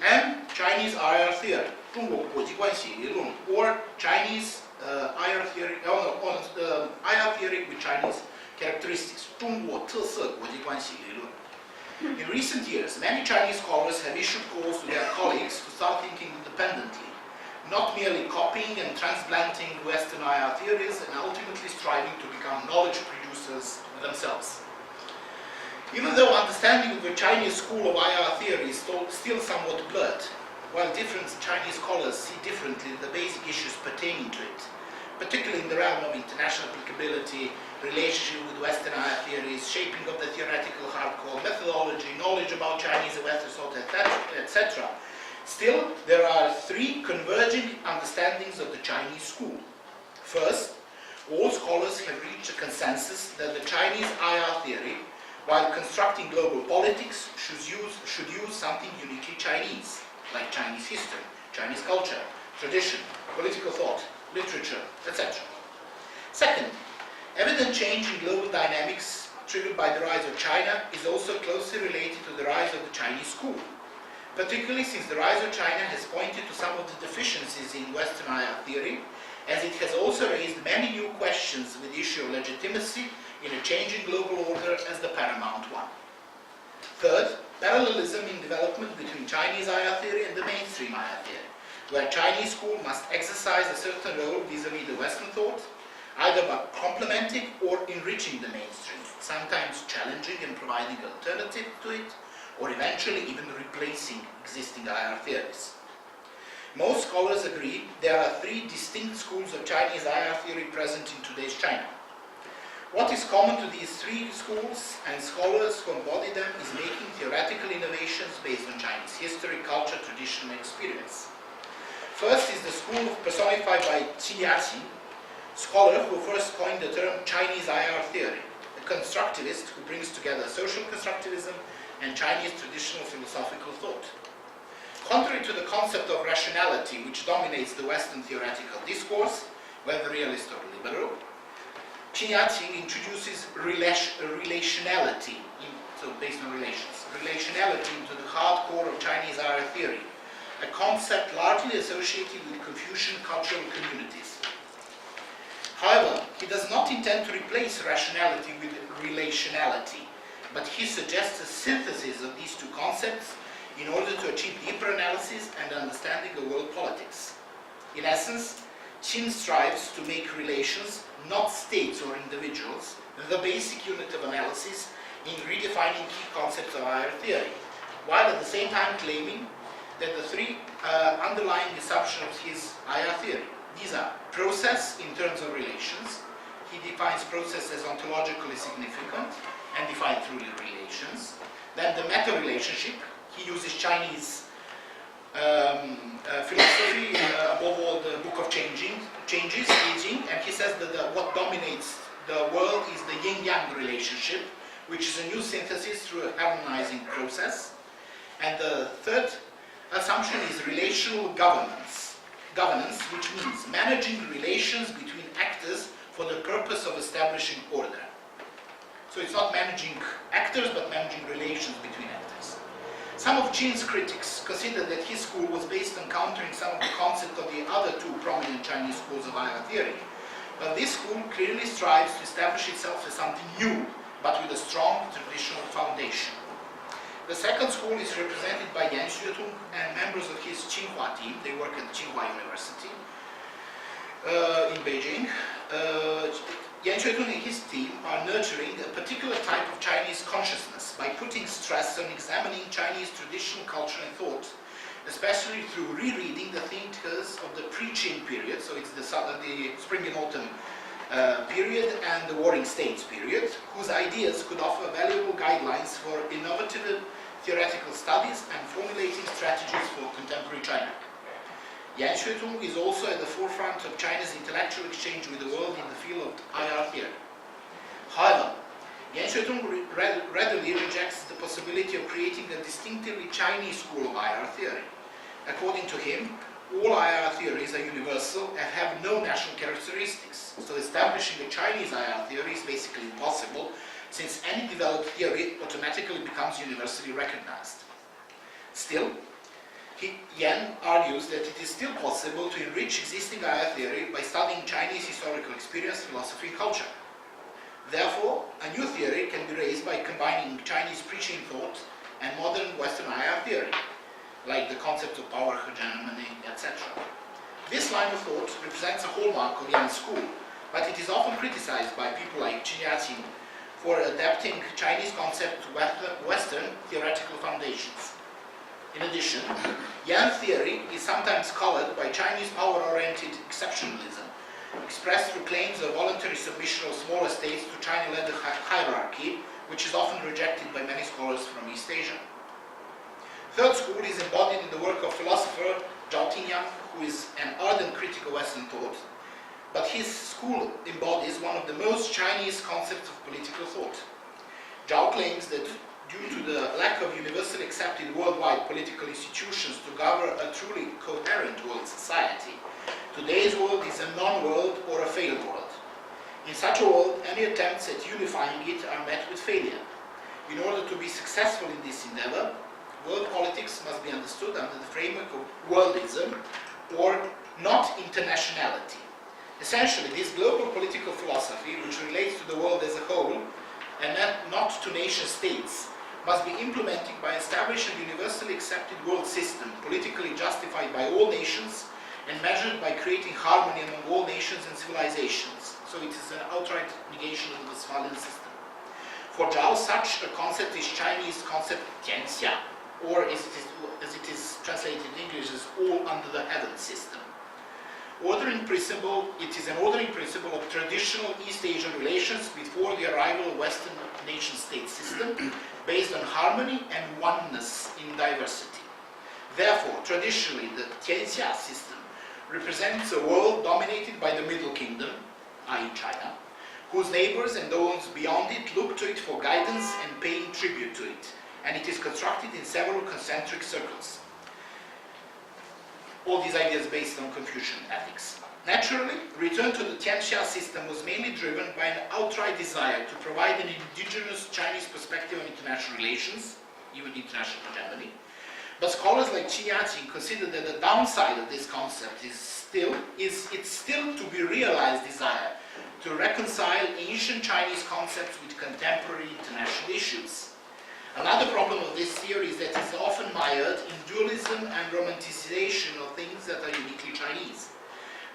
and Chinese IR theory, 中国国际关系理论, or Chinese IR theory, IR theory with Chinese characteristics, 中国特色国际关系理论. In recent years, many Chinese scholars have issued calls to their colleagues to start thinking independently, not merely copying and transplanting Western IR theories and ultimately striving to become knowledge producers themselves. Even though understanding of the Chinese school of IR theory is still somewhat blurred, while different Chinese scholars see differently the basic issues pertaining to it, particularly in the realm of international applicability, relationship with Western IR theories, shaping of the theoretical hardcore, methodology, knowledge about Chinese and Western thought, etc. Still, there are three converging understandings of the Chinese school. First, all scholars have reached a consensus that the Chinese IR theory, while constructing global politics, should use something uniquely Chinese, like Chinese history, Chinese culture, tradition, political thought, literature, etc. Second, evident change in global dynamics triggered by the rise of China is also closely related to the rise of the Chinese school, particularly since the rise of China has pointed to some of the deficiencies in Western IR theory, as it has also raised many new questions with the issue of legitimacy in a changing global order as the paramount one. Third, parallelism in development between Chinese IR theory and the mainstream IR theory, where Chinese school must exercise a certain role vis-à-vis the Western thought, either by complementing or enriching the mainstream, sometimes challenging and providing alternative to it, or eventually even replacing existing IR theories. Most scholars agree there are three distinct schools of Chinese IR theory present in today's China. What is common to these three schools and scholars who embody them is making theoretical innovations based on Chinese history, culture, tradition, and experience. First is the school personified by Qiyaxi, scholar who first coined the term Chinese IR theory, a constructivist who brings together social constructivism and Chinese traditional philosophical thought. Contrary to the concept of rationality which dominates the Western theoretical discourse, whether realist or liberal, Qiyaxi introduces relationality, so based on relations, relationality into the hard core of Chinese IR theory, a concept largely associated with Confucian cultural communities. However, he does not intend to replace rationality with relationality, but he suggests a synthesis of these two concepts in order to achieve deeper analysis and understanding of world politics. In essence, Qin strives to make relations, not states or individuals, the basic unit of analysis in redefining key concepts of higher theory, while at the same time claiming that the three underlying assumptions of his higher theory. These are process in terms of relations. He defines process as ontologically significant and defined through relations. Then the meta-relationship. He uses Chinese philosophy, above all the Book of Changes, Aging, and he says that what dominates the world is the yin-yang relationship, which is a new synthesis through a harmonizing process. And the third assumption is relational governance, which means managing relations between actors for the purpose of establishing order. So it's not managing actors, but managing relations between actors. Some of Qin's critics consider that his school was based on countering some of the concepts of the other two prominent Chinese schools of higher theory. But this school clearly strives to establish itself as something new, but with a strong traditional foundation. The second school is represented by Yan Xuetung and members of his Tsinghua team. They work at Tsinghua University in Beijing. Yan Xuetung and his team are nurturing a particular type of Chinese consciousness by putting stress on examining Chinese traditional culture and thought, especially through rereading the thinkers of the pre-Qin period, so it's the spring and autumn period and the Warring States period, whose ideas could offer valuable guidelines for innovative theoretical studies and formulating strategies for contemporary China. Yan Xuetung is also at the forefront of China's intellectual exchange with the world in the field of IR theory. However, Yan Xuetung readily rejects the possibility of creating a distinctively Chinese school of IR theory. According to him, all IR theories are universal and have no national characteristics, so establishing a Chinese IR theory is basically impossible, since any developed theory automatically becomes universally recognized. Still, Yan argues that it is still possible to enrich existing IR theory by studying Chinese historical experience, philosophy, and culture. Therefore, a new theory can be raised by combining Chinese pre-Qin thought and modern Western IR theory, like the concept of power, hegemony, etc. This line of thought represents a hallmark of Yan's school, but it is often criticized by people like Qin for adapting Chinese concept to Western theoretical foundations. In addition, Yan theory is sometimes colored by Chinese power-oriented exceptionalism, expressed through claims of voluntary submission of smaller states to China-led hierarchy, which is often rejected by many scholars from East Asia. Third school is embodied in the work of philosopher Zhao Tingyang, who is an ardent critic of Western thought, but his school embodies one of the most Chinese concepts of political thought. Zhao claims that due to the lack of universally accepted worldwide political institutions to govern a truly coherent world society, today's world is a non-world or a failed world. In such a world, any attempts at unifying it are met with failure. In order to be successful in this endeavor, world politics must be understood under the framework of worldism or not internationality. Essentially, this global political philosophy, which relates to the world as a whole and not to nation states, must be implemented by establishing a universally accepted world system, politically justified by all nations and measured by creating harmony among all nations and civilizations. So it is an outright negation of the Westphalian system. For Zhao, such a concept is Chinese concept Tianxia, or as it is translated in English as all under the heaven system. It is an ordering principle of traditional East Asian relations before the arrival of Western nation-state system, based on harmony and oneness in diversity. Therefore, traditionally, the Tianxia system represents a world dominated by the Middle Kingdom, i.e. China, whose neighbors and those beyond it look to it for guidance and paying tribute to it, and it is constructed in several concentric circles. All these ideas based on Confucian ethics. Naturally, return to the Tianxia system was mainly driven by an outright desire to provide an indigenous Chinese perspective on international relations, even international hegemony. But scholars like Qin Yaqing consider that the downside of this concept is still to be realized desire to reconcile ancient Chinese concepts with contemporary international issues. Another problem of this theory is that it is often mired in dualism and romanticization of things that are uniquely Chinese.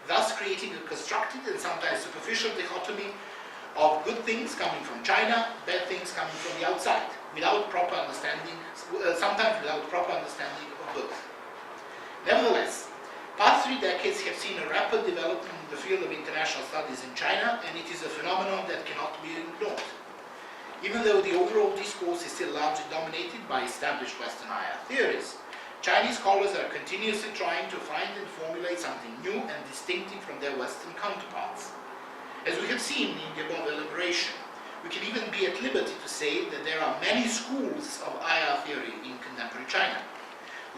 thus creating a constructed and sometimes superficial dichotomy of good things coming from China, bad things coming from the outside, without proper understanding, sometimes without proper understanding of both. Nevertheless, past 3 decades have seen a rapid development in the field of international studies in China, and it is a phenomenon that cannot be ignored. Even though the overall discourse is still largely dominated by established Western higher theories, Chinese scholars are continuously trying to find and formulate something new and distinctive from their Western counterparts. As we have seen in the above elaboration, we can even be at liberty to say that there are many schools of IR theory in contemporary China.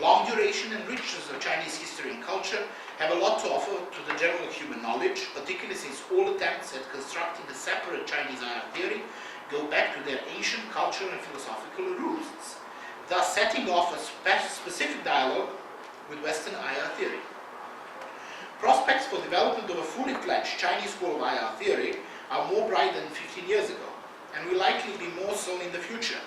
Long duration and richness of Chinese history and culture have a lot to offer to the general human knowledge, particularly since all attempts at constructing a separate Chinese IR theory go back to their ancient cultural and philosophical roots, thus setting off a specific dialogue with Western IR theory. Prospects for development of a fully fledged Chinese school of IR theory are more bright than 15 years ago, and will likely be more so in the future.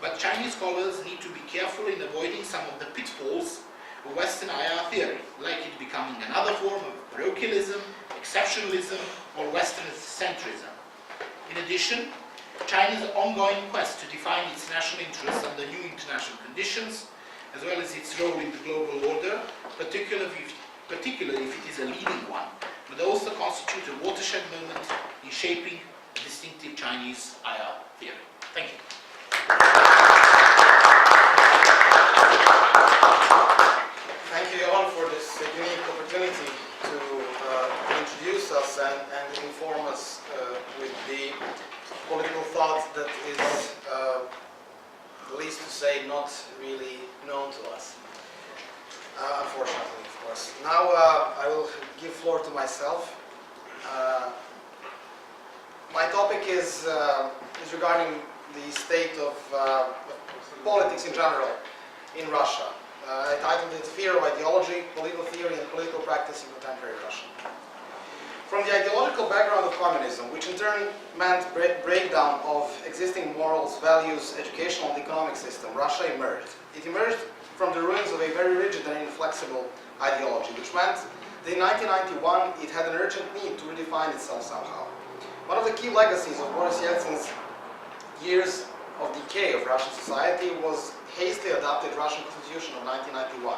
But Chinese scholars need to be careful in avoiding some of the pitfalls of Western IR theory, like it becoming another form of parochialism, exceptionalism, or Western centrism. In addition, China's ongoing quest to define its national interests under new international conditions, as well as its role in the global order, particularly if it is a leading one, would also constitute a watershed moment in shaping a distinctive Chinese IR theory. Thank you. Thank you, Јован, for this unique opportunity to introduce us and inform us with the political thought that is, least to say, not really known to us. Unfortunately, of course. Now I will give floor to myself. My topic is regarding the state of politics in general in Russia. I titled it Fear of Ideology, Political Theory and Political Practice in Contemporary Russia. From the ideological background of communism, which in turn meant breakdown of existing morals, values, educational and economic system, Russia emerged. It emerged from the ruins of a very rigid and inflexible ideology, which meant that in 1991 it had an urgent need to redefine itself somehow. One of the key legacies of Boris Yeltsin's years of decay of Russian society was hastily adopted Russian Constitution of 1991.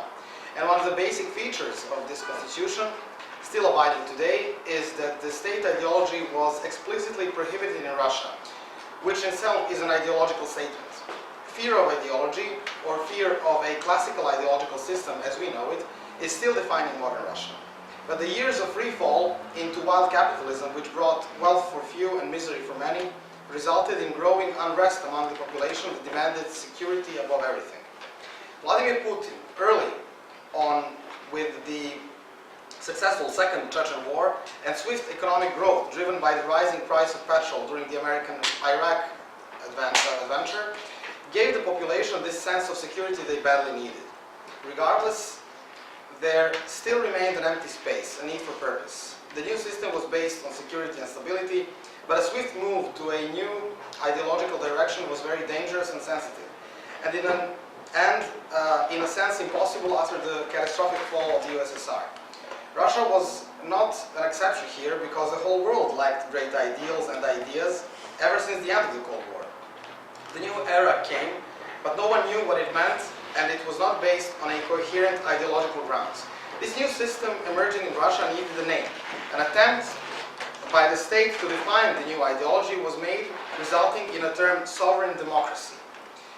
And one of the basic features of this constitution, still abiding today, is that the state ideology was explicitly prohibited in Russia, which in itself is an ideological statement. Fear of ideology, or fear of a classical ideological system as we know it, is still defining modern Russia. But the years of free fall into wild capitalism, which brought wealth for few and misery for many, resulted in growing unrest among the population that demanded security above everything. Vladimir Putin, early on with the successful Second Chechen War and swift economic growth driven by the rising price of petrol during the American-Iraq adventure, gave the population this sense of security they badly needed. Regardless, there still remained an empty space, a need for purpose. The new system was based on security and stability, but a swift move to a new ideological direction was very dangerous and sensitive, and in a sense impossible after the catastrophic fall of the USSR. Russia was not an exception here because the whole world lacked great ideals and ideas ever since the end of the Cold War. The new era came, but no one knew what it meant, and it was not based on a coherent ideological grounds. This new system emerging in Russia needed a name. An attempt by the state to define the new ideology was made, resulting in a term sovereign democracy,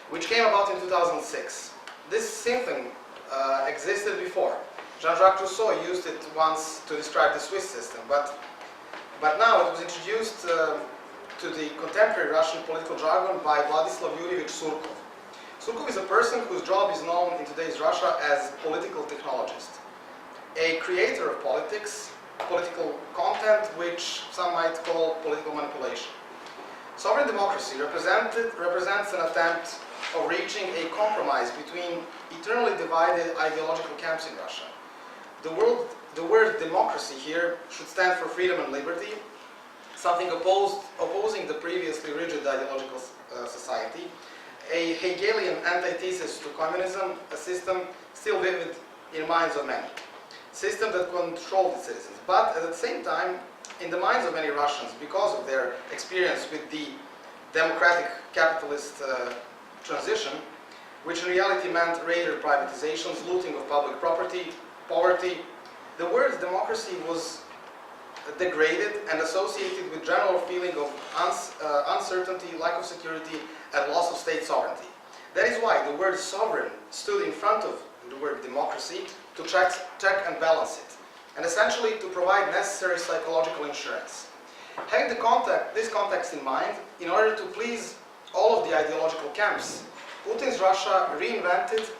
which came about in 2006. This symptom existed before. Jean-Jacques Rousseau used it once to describe the Swiss system, but now it was introduced to the contemporary Russian political jargon by Vladislav Yurievich Surkov. Surkov is a person whose job is known in today's Russia as political technologist, a creator of politics, political content, which some might call political manipulation. Sovereign democracy represents an attempt of reaching a compromise between eternally divided ideological camps in Russia. The word democracy here should stand for freedom and liberty, something opposing the previously rigid ideological society, a Hegelian antithesis to communism, a system still vivid in minds of many. system that controlled its citizens. But at the same time, in the minds of many Russians, because of their experience with the democratic capitalist transition, which in reality meant raider privatizations, looting of public property, poverty, the word democracy was degraded and associated with general feeling of uncertainty, lack of security, and loss of state sovereignty. That is why the word sovereign stood in front of the word democracy to check and balance it, and essentially to provide necessary psychological insurance. Having this context in mind, in order to please all of the ideological camps, Putin's Russia reinvented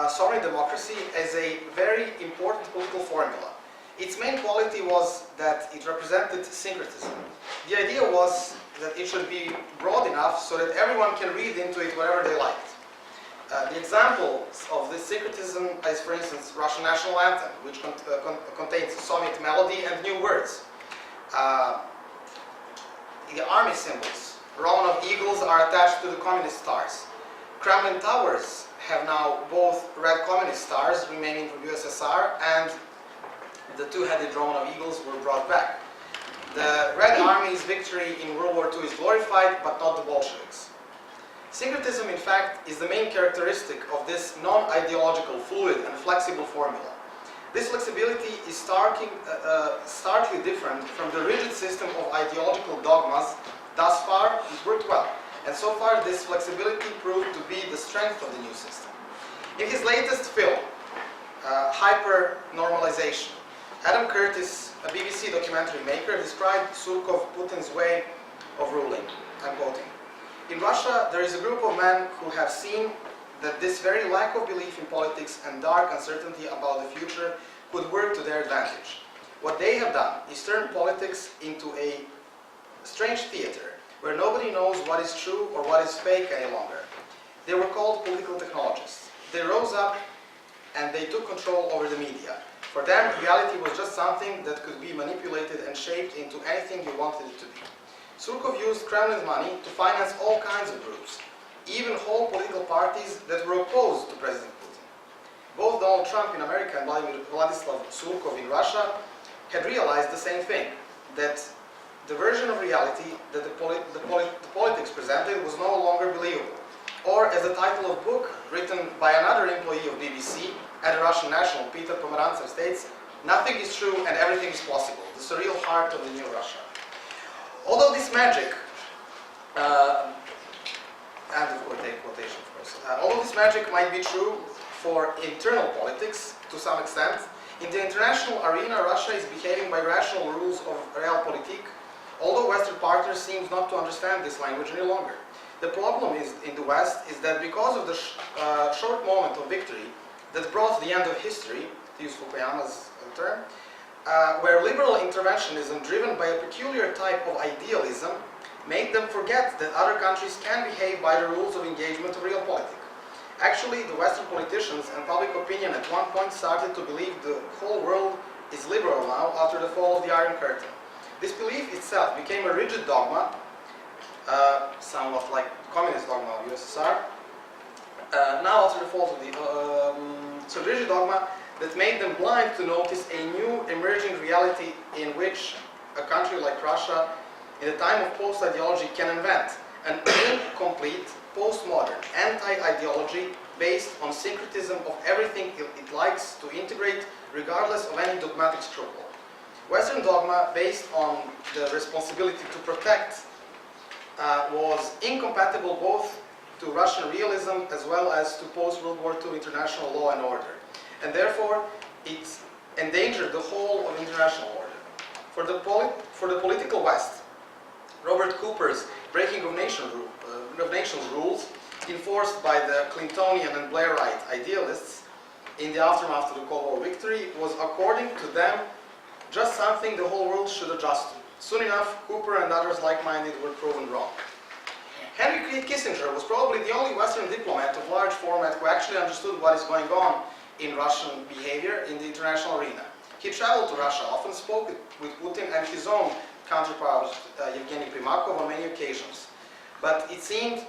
sovereign democracy as a very important political formula. Its main quality was that it represented syncretism. The idea was that it should be broad enough so that everyone can read into it whatever they liked. The examples of this syncretism is, for instance, Russian national anthem, which contains Soviet melody and new words. The army symbols, Romanov eagles, are attached to the communist stars. Kremlin towers have now both red communist stars remaining from USSR, and the two-headed Romanov eagles were brought back. The Red Army's victory in World War II is glorified, but not the Bolsheviks. Syncretism, in fact, is the main characteristic of this non-ideological, fluid, and flexible formula. This flexibility is starkly different from the rigid system of ideological dogmas. Thus far, it worked well, and so far this flexibility proved to be the strength of the new system. In his latest film, Hyper-Normalization, Adam Curtis, a BBC documentary maker, described Surkov Putin's way of ruling. I'm quoting. In Russia, there is a group of men who have seen that this very lack of belief in politics and dark uncertainty about the future could work to their advantage. What they have done is turn politics into a strange theater where nobody knows what is true or what is fake any longer. They were called political technologists. They rose up and they took control over the media. For them, reality was just something that could be manipulated and shaped into anything you wanted it to be. Surkov used Kremlin's money to finance all kinds of groups, even whole political parties that were opposed to President Putin. Both Donald Trump in America and Vladislav Surkov in Russia had realized the same thing, that the version of reality that the politics presented was no longer believable. Or, as the title of a book written by another employee of BBC and a Russian national, Peter Pomerantsev, states, "Nothing is true and everything is possible, the surreal heart of the new Russia." Although this magic, and of course, take quotation, of course, although this magic might be true for internal politics to some extent, in the international arena, Russia is behaving by rational rules of realpolitik, although Western partners seem not to understand this language any longer. The problem is in the West is that because of the short moment of victory that brought the end of history, to use Fukuyama's term, where liberal interventionism driven by a peculiar type of idealism made them forget that other countries can behave by the rules of engagement of realpolitik. Actually, the Western politicians and public opinion at one point started to believe the whole world is liberal now after the fall of the Iron Curtain. This belief itself became a rigid dogma, somewhat like communist dogma of USSR, now after the fall of the rigid dogma that made them blind to notice a new emerging reality in which a country like Russia, in a time of post-ideology, can invent an incomplete, postmodern, anti-ideology based on syncretism of everything it likes to integrate, regardless of any dogmatic scruple. Western dogma based on the responsibility to protect was incompatible both to Russian realism as well as to post-World War II international law and order. And therefore, it endangered the whole of international order. For the political West, Robert Cooper's breaking of nations rules, enforced by the Clintonian and Blairite idealists in the aftermath of the Cold War victory, was, according to them, just something the whole world should adjust to. Soon enough, Cooper and others like-minded were proven wrong. Henry Kissinger was probably the only Western diplomat of large format who actually understood what is going on in Russian behavior in the international arena. He traveled to Russia, often spoke with Putin and his own counterpart, Yevgeny Primakov, on many occasions. But it seemed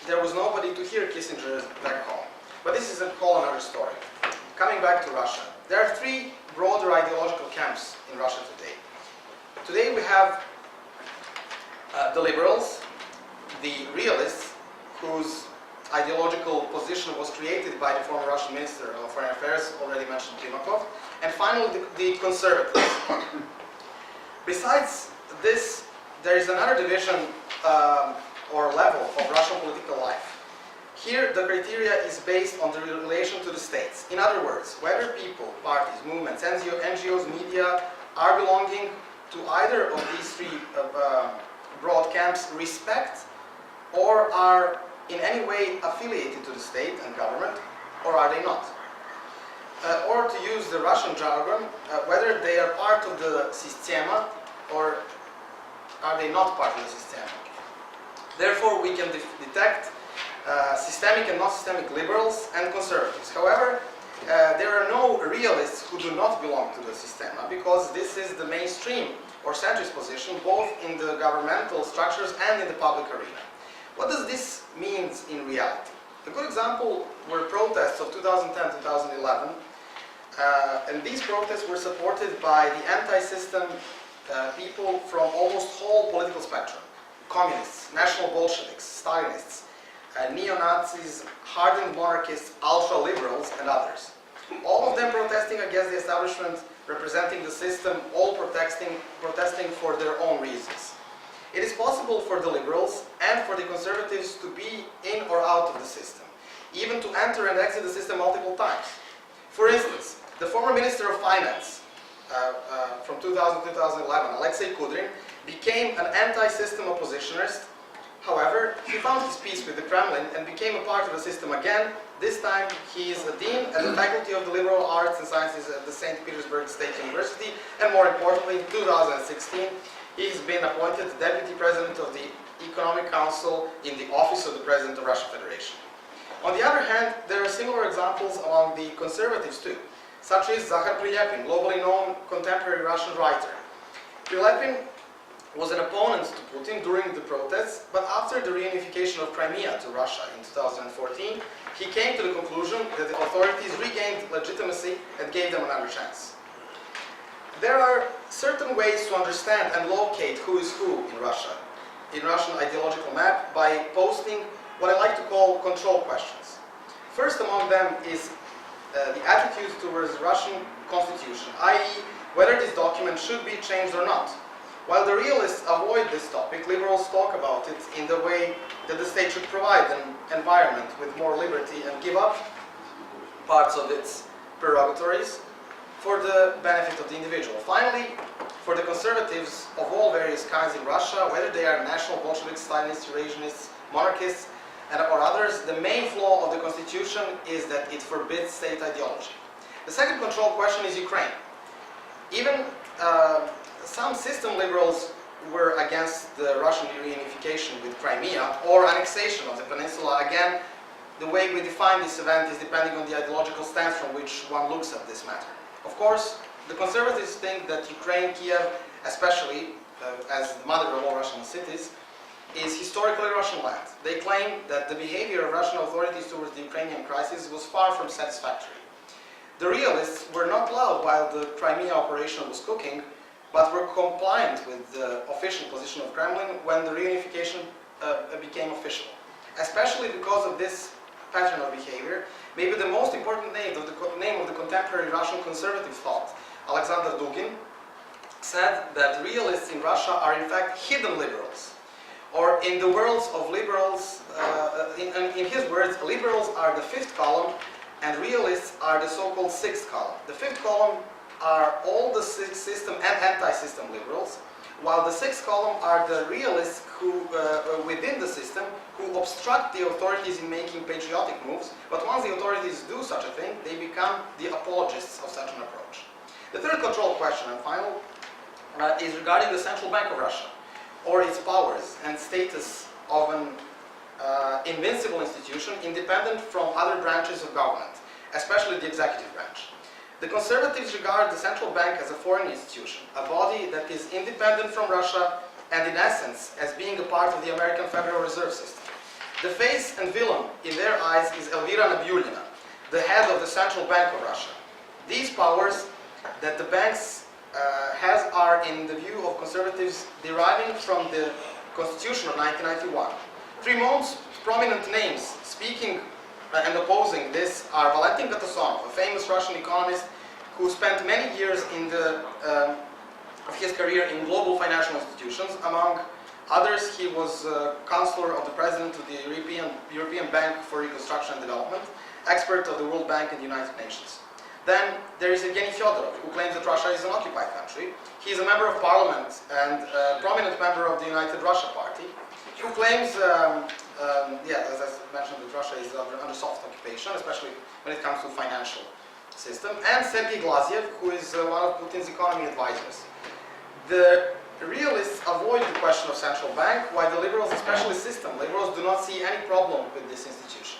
there was nobody to hear Kissinger back home. But this is a whole another story. coming back to Russia, there are three broader ideological camps in Russia today. Today we have the liberals, the realists, whose ideological position was created by the former Russian Minister of Foreign Affairs, already mentioned Primakov, and finally the conservatives. Besides this, there is another division or level of Russian political life. Here, the criteria is based on the relation to the states. In other words, whether people, parties, movements, NGOs, media are belonging to either of these three broad camps, respect, or are in any way affiliated to the state and government, or are they not? Or to use the Russian jargon, whether they are part of the sistema, or are they not part of the sistema? Therefore, we can detect systemic and non-systemic liberals and conservatives. However, there are no realists who do not belong to the sistema, because this is the mainstream or centrist position both in the governmental structures and in the public arena. What does this mean in reality? A good example were protests of 2010-2011, and these protests were supported by the anti-system people from almost whole political spectrum: communists, national Bolsheviks, Stalinists, neo-Nazis, hardened monarchists, ultra-liberals, and others. All of them protesting against the establishment, representing the system, all protesting for their own reasons. It is possible for the liberals and for the conservatives to be in or out of the system, even to enter and exit the system multiple times. For instance, the former Minister of Finance from 2000-2011, Alexei Kudrin, became an anti-system oppositionist. However, he found his peace with the Kremlin and became a part of the system again. This time he is a dean at the Faculty of the Liberal Arts and Sciences at the St. Petersburg State University, and more importantly, in 2016, he has been appointed Deputy President of the Economic Council in the Office of the President of Russian Federation. On the other hand, there are similar examples among the conservatives too, such as Zakhar Prilepin, globally known contemporary Russian writer. Prilepin was an opponent to Putin during the protests, but after the reunification of Crimea to Russia in 2014, he came to the conclusion that the authorities regained legitimacy and gave them another chance. There are certain ways to understand and locate who is who in Russia, in Russian ideological map, by posting what I like to call control questions. First among them is the attitude towards the Russian constitution, i.e. whether this document should be changed or not. While the realists avoid this topic, liberals talk about it in the way that the state should provide an environment with more liberty and give up parts of its prerogatories for the benefit of the individual. Finally, for the conservatives of all various kinds in Russia, whether they are national Bolsheviks, Stalinists, Eurasianists, monarchists, or others, the main flaw of the constitution is that it forbids state ideology. The second control question is Ukraine. Even some system liberals were against the Russian reunification with Crimea or annexation of the peninsula. Again, the way we define this event is depending on the ideological stance from which one looks at this matter. Of course, the conservatives think that Ukraine, Kiev, especially as the mother of all Russian cities, is historically Russian land. They claim that the behavior of Russian authorities towards the Ukrainian crisis was far from satisfactory. The realists were not loud while the Crimea operation was cooking, but were compliant with the official position of Kremlin when the reunification became official. Especially because of this pattern of behavior, maybe the most important name of the contemporary Russian conservative thought, Alexander Dugin, said that realists in Russia are in fact hidden liberals. Or in the words of liberals, in his words, liberals are the fifth column and realists are the so-called sixth column. The fifth column are all the system and anti-system liberals, while the sixth column are the realists who, within the system, who obstruct the authorities in making patriotic moves, but once the authorities do such a thing, they become the apologists of such an approach. The third control question, and final, is regarding the Central Bank of Russia, or its powers and status of an invincible institution independent from other branches of government, especially the executive branch. The conservatives regard the central bank as a foreign institution, a body that is independent from Russia and in essence as being a part of the American Federal Reserve System. The face and villain in their eyes is Elvira Nabiullina, the head of the Central Bank of Russia. These powers that the banks has are, in the view of conservatives, deriving from the Constitution of 1991. Three most prominent names speaking and opposing this are Valentin Katasonov, a famous Russian economist who spent many years in of his career in global financial institutions. Among others, he was counselor of the president of the European Bank for Reconstruction and Development, expert of the World Bank and the United Nations. Then there is Evgeny Fyodorov, who claims that Russia is an occupied country. He is a member of parliament and a prominent member of the United Russia Party, who claims, as I mentioned, that Russia is under soft occupation, especially when it comes to financial system. And Sergei Glaziev, who is one of Putin's economy advisors. The realists avoid the question of central bank, while the liberals, especially system liberals, do not see any problem with this institution.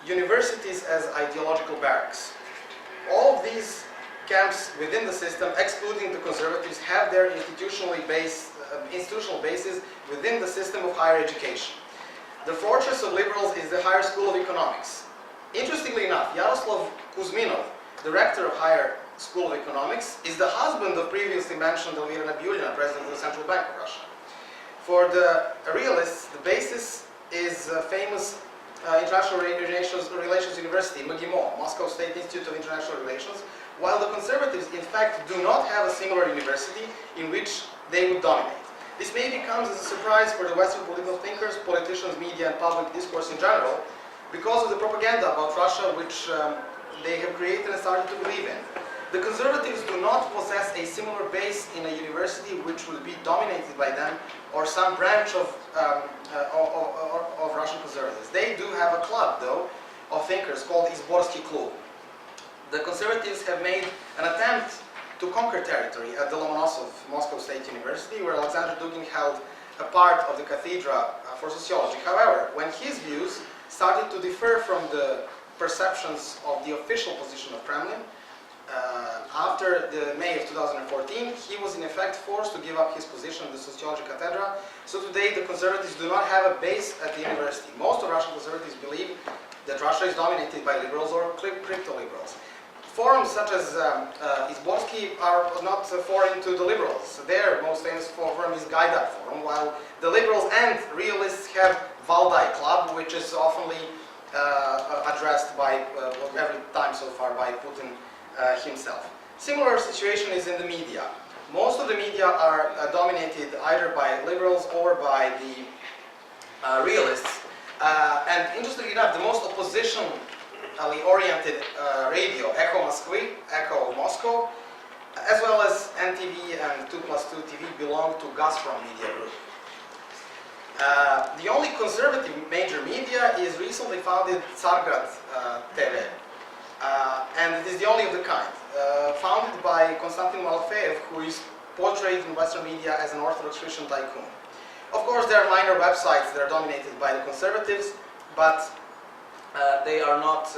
Universities as ideological barracks. All of these camps within the system, excluding the conservatives, have their institutional basis within the system of higher education. The fortress of liberals is the Higher School of Economics. Interestingly enough, Yaroslav Kuzminov, director of Higher School of Economics, is the husband of previously mentioned Elvira Nabiullina, president of the Central Bank of Russia. For the realists, the basis is famous International Relations University, MGIMO, Moscow State Institute of International Relations, while the conservatives, in fact, do not have a similar university in which they would dominate. This maybe comes as a surprise for the Western political thinkers, politicians, media, and public discourse in general, because of the propaganda about Russia which they have created and started to believe in. The conservatives do not possess a similar base in a university which will be dominated by them or some branch of Russian conservatives. They do have a club, though, of thinkers called Izborsky Klub. The conservatives have made an attempt to conquer territory at the Lomonosov Moscow State University, where Alexander Dugin held a part of the cathedra for sociology. However, when his views started to differ from the perceptions of the official position of Kremlin, after the May of 2014, he was in effect forced to give up his position in the sociology cathedra. So today the conservatives do not have a base at the university. Most of Russian conservatives believe that Russia is dominated by liberals or crypto-liberals. Forums such as Izborsky are not foreign to the liberals. Their most famous forum is Гајиć Forum, while the liberals and realists have Valdai Club, which is oftenly addressed by, every time so far, by Putin himself. Similar situation is in the media. Most of the media are dominated either by liberals or by the realists. And interestingly enough, the most oppositionally oriented radio, Echo Moskvy, Echo of Moscow, as well as NTV and 2+2 TV belong to Gazprom Media Group. The only conservative major media is recently founded Tsargrad TV. And it is the only of the kind, founded by Konstantin Malofeev, who is portrayed in Western media as an Orthodox Christian tycoon. Of course, there are minor websites that are dominated by the conservatives, but they are not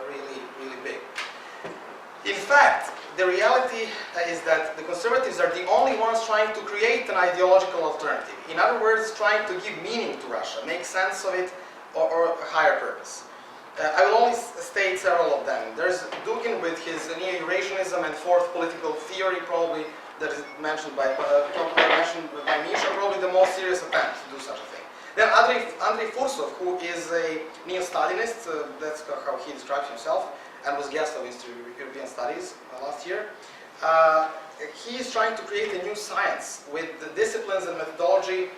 really big. In fact, the reality is that the conservatives are the only ones trying to create an ideological alternative. In other words, trying to give meaning to Russia, make sense of it, or a higher purpose. I will only state several of them. There's Dugin with his neo-Eurasianism and fourth political theory, probably that is mentioned by Misha, probably the most serious attempt to do such a thing. Then Andrei Fursov, who is a neo-Stalinist, that's how he describes himself, and was guest of Institute of European Studies last year. He is trying to create a new science with the disciplines and methodology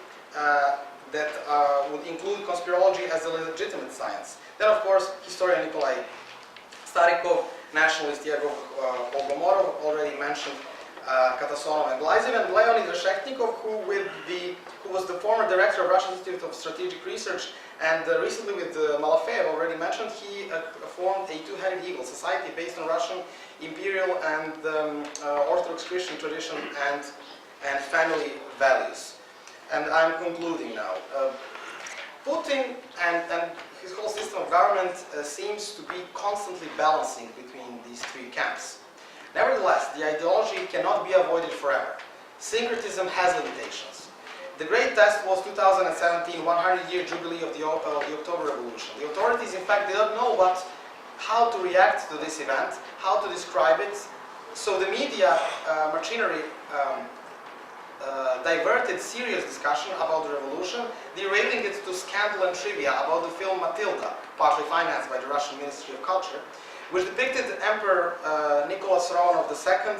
that would include conspirology as a legitimate science. Then, of course, historian Nikolai Starikov, nationalist Yegor Bogomorov, already mentioned Katasonov and Glaziev, and Leonid Resheknikov, who was the former director of Russian Institute of Strategic Research, and recently with Malofeev, already mentioned, he formed a two-headed eagle society based on Russian imperial and Orthodox Christian tradition and family values. And I'm concluding now. Putin and his whole system of government seems to be constantly balancing between these three camps. Nevertheless, the ideology cannot be avoided forever. Syncretism has limitations. The great test was 2017, 100-year jubilee of the October Revolution. The authorities, in fact, did not know how to react to this event, how to describe it. So the media machinery diverted serious discussion about the revolution, derailing it to scandal and trivia about the film Matilda, partly financed by the Russian Ministry of Culture, which depicted Emperor Nicholas Romanov II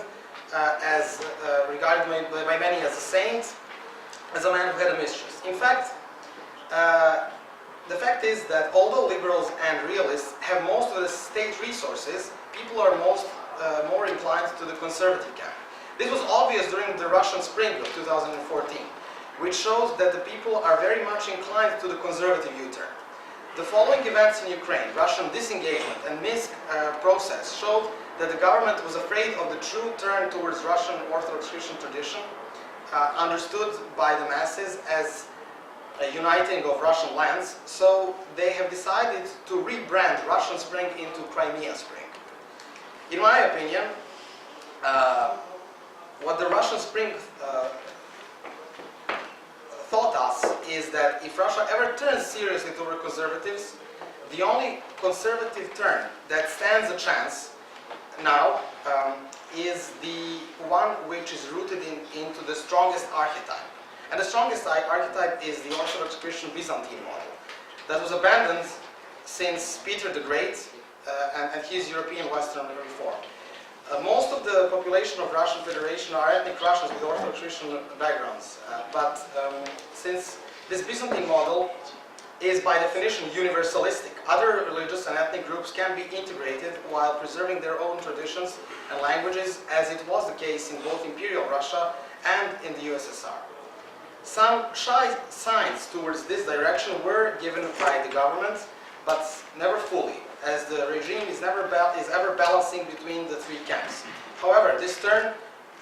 as regarded by many as a saint, as a man who had a mistress. In fact, the fact is that although liberals and realists have most of the state resources, people are more inclined to the conservative camp. This was obvious during the Russian Spring of 2014, which shows that the people are very much inclined to the conservative U-turn. The following events in Ukraine, Russian disengagement and Minsk process, showed that the government was afraid of the true turn towards Russian Orthodox Christian tradition, understood by the masses as a uniting of Russian lands, so they have decided to rebrand Russian Spring into Crimea Spring. In my opinion, what the Russian Spring taught us is that if Russia ever turns seriously toward conservatives, the only conservative turn that stands a chance now is the one which is rooted into the strongest archetype. And the strongest archetype is the Orthodox Christian Byzantine model that was abandoned since Peter the Great and his European Western reform. Most of the population of Russian Federation are ethnic Russians with Orthodox Christian backgrounds, but since this Byzantine model is by definition universalistic, other religious and ethnic groups can be integrated while preserving their own traditions and languages, as it was the case in both Imperial Russia and in the USSR. Some shy signs towards this direction were given by the government, but never fully, as the regime is ever balancing between the three camps. However, this turn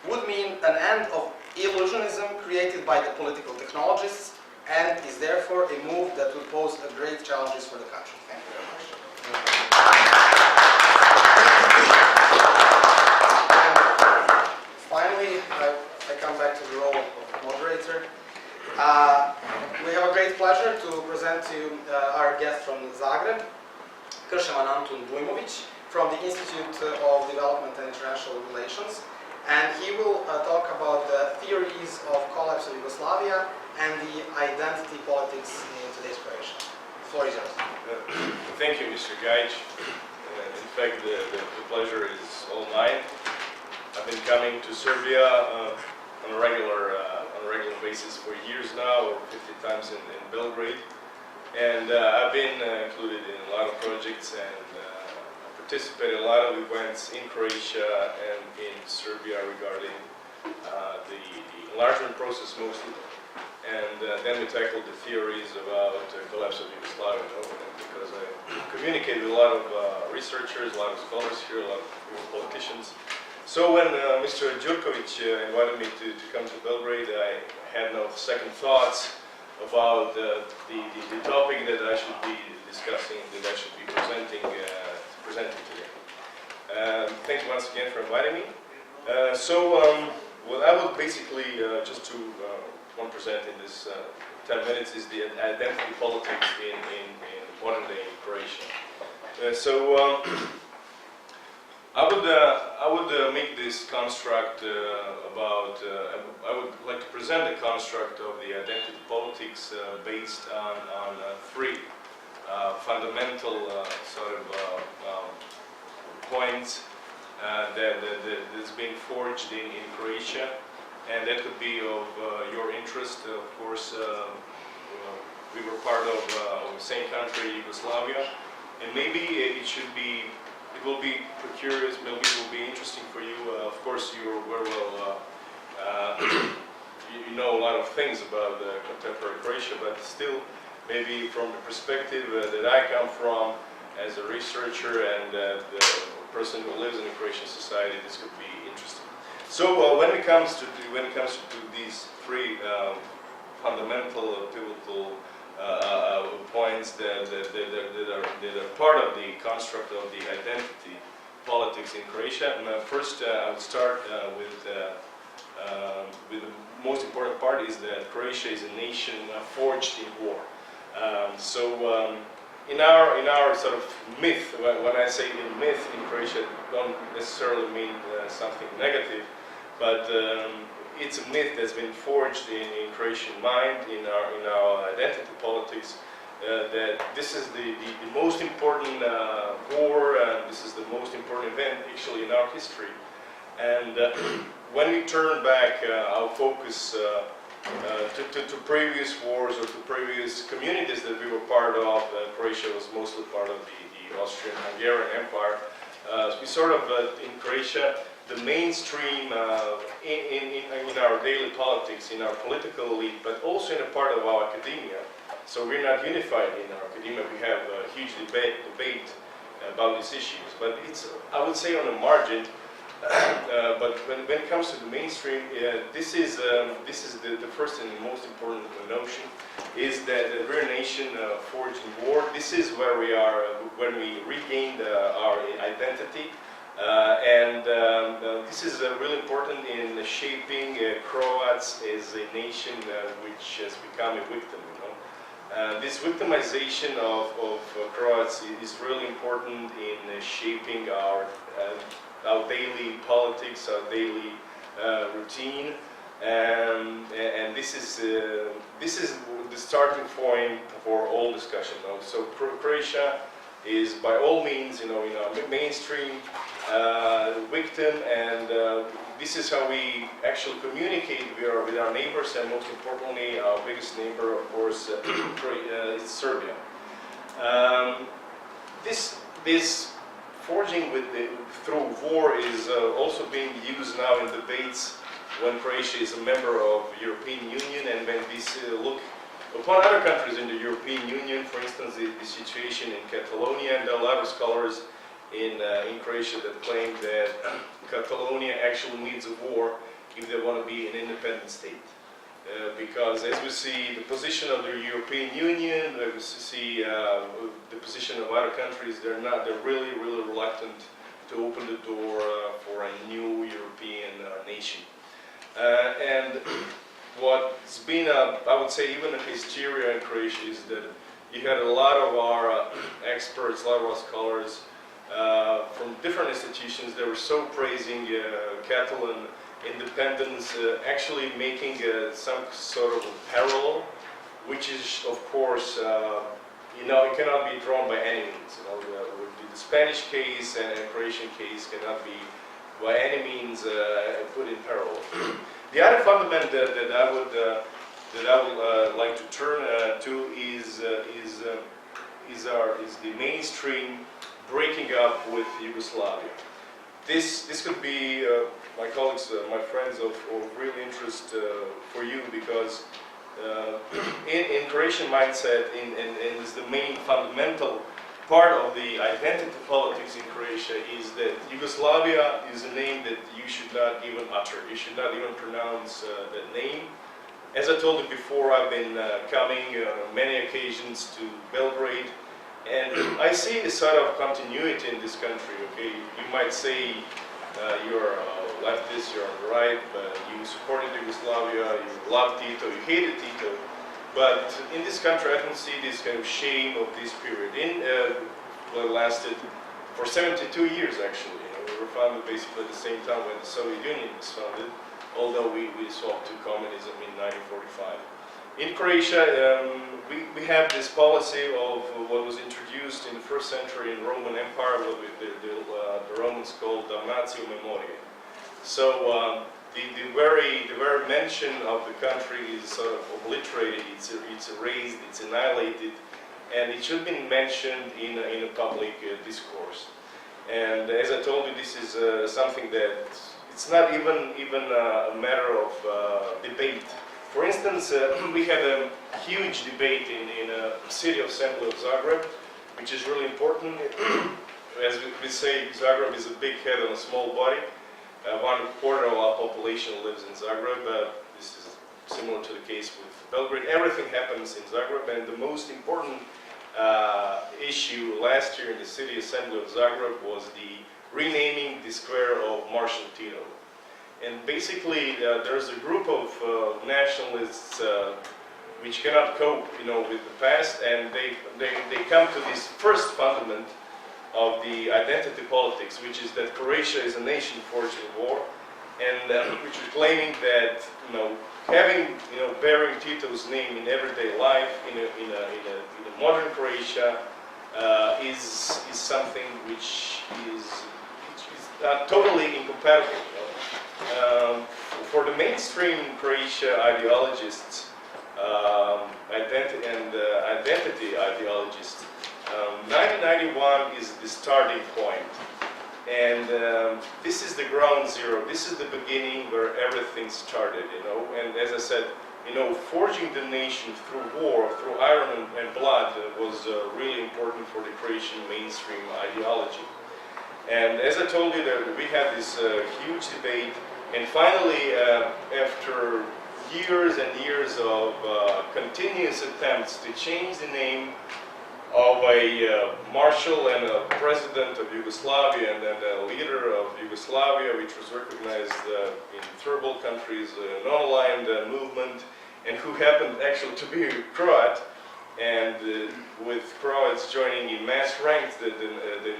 would mean an end of illusionism created by the political technologists, and is therefore a move that would pose great challenges for the country. Thank you very much. And finally, I come back to the role of moderator. We have a great pleasure to present to you our guest from Zagreb, Krševan Antun Duјmović, from the Institute of Development and International Relations, and he will talk about the theories of collapse of Yugoslavia and the identity politics in today's Croatia. The floor is yours. Thank you, Mr. Гајиć. In fact, the pleasure is all mine. I've been coming to Serbia on a regular basis for years now, over 50 times in Belgrade. And I've been included in a lot of projects and participated in a lot of events in Croatia and in Serbia regarding the enlargement process mostly. And then we tackled the theories about the collapse of Yugoslavia, because I communicated with a lot of researchers, a lot of scholars here, a lot of politicians. So when Mr. Ďurković invited me to come to Belgrade, I had no second thoughts about the topic that I should be discussing, that I should be presenting today. Thank you once again for inviting me. What I would basically just to want to present in this 10 minutes is the identity politics in modern day Croatia. I would make this construct about, I would like to present the construct of the identity politics based on three fundamental sort of points that's being forged in Croatia, and that could be of your interest. Of course, we were part of the same country, Yugoslavia, and maybe it will be curious, maybe it will be interesting for you. Of course, you're very well, you know a lot of things about contemporary Croatia, but still, maybe from the perspective that I come from as a researcher and the person who lives in the Croatian society, this could be interesting. So when it comes to these three fundamental, pivotal points that are part of the construct of the identity politics in Croatia, first I would start with with the most important part is that Croatia is a nation forged in war. In our sort of myth, when I say in myth in Croatia, don't necessarily mean something negative, but it's a myth that's been forged in Croatian mind, in our identity politics, that this is the most important war, and this is the most important event actually in our history. And when we turn back our focus to previous wars or to previous communities that we were part of, Croatia was mostly part of the Austrian-Hungarian Empire. We sort of, in Croatia, the mainstream in our daily politics, in our political elite, but also in a part of our academia. So we're not unified in our academia. We have a huge debate about these issues, but it's, I would say, on the margin. But when it comes to the mainstream, this is the first and the most important notion, is that we're a nation forged in war. This is where we are when we regained our identity, and this is really important in shaping Croats as a nation which has become a victim. This victimization of Croats is really important in shaping our daily politics, our daily routine, and this is the starting point for all discussion. So Croatia is by all means, in our mainstream victim, and this is how we actually communicate with our neighbors, and most importantly, our biggest neighbor, of course, is Serbia. This forging through war is also being used now in debates when Croatia is a member of the European Union, and when we look upon other countries in the European Union, for instance, the situation in Catalonia, and there are a lot of scholars in Croatia that claim that Catalonia actually needs a war if they want to be an independent state. Because as we see the position of the European Union, as we see the position of other countries, they're really reluctant to open the door for a new European nation. And what's been, I would say, even a hysteria in Croatia is that you had a lot of our experts, a lot of our scholars from different institutions that were so praising Catalan independence, actually making some sort of a parallel, which is, of course, it cannot be drawn by any means. The Spanish case and the Croatian case cannot be by any means put in parallel. The other fundament that I would like to turn to is the mainstream breaking up with Yugoslavia. This could be, my colleagues, my friends, of real interest for you, because in Croatian mindset, and is the main fundamental part of the identity politics in Croatia, is that Yugoslavia is a name that you should not even utter. You should not even pronounce that name. As I told you before, I've been coming on many occasions to Belgrade, and I see a sort of continuity in this country. Okay, you might say you're leftist, you're on the right, but you supported Yugoslavia, you love Tito, you hated Tito. But in this country, I don't see this kind of shame of this period. Well, lasted for 72 years, actually. We were founded basically at the same time when the Soviet Union was founded, although we swapped to communism in 1945. In Croatia, we have this policy of what was introduced in the first century in Roman Empire, what the Romans called damnatio memoriae. So the very mention of the country is sort of obliterated, it's erased, it's annihilated, and it should be mentioned in a public discourse. And as I told you, this is something that it's not even a matter of debate. For instance, we had a huge debate in a city assembly of Zagreb, which is really important. As we say, Zagreb is a big head on a small body. 1/4 of our population lives in Zagreb. This is similar to the case with Belgrade. Everything happens in Zagreb, and the most important issue last year in the city assembly of Zagreb was the renaming the square of Marshal Tito. And basically, there's a group of nationalists which cannot cope, with the past, and they come to this first fundament of the identity politics, which is that Croatia is a nation forged in war, and which is claiming that, having, bearing Tito's name in everyday life in a modern Croatia is something which is totally incompatible. For the mainstream Croatia ideologists, identity ideologists, 1991 is the starting point, and this is the ground zero. This is the beginning where everything started, And as I said, forging the nation through war, through iron and blood, was really important for the Croatian mainstream ideology. And as I told you, we had this huge debate, and finally, after years and years of continuous attempts to change the name of a marshal and a president of Yugoslavia and then a leader of Yugoslavia, which was recognized in third world countries, a non-aligned movement, and who happened actually to be a Croat, and with Croats joining in mass ranks the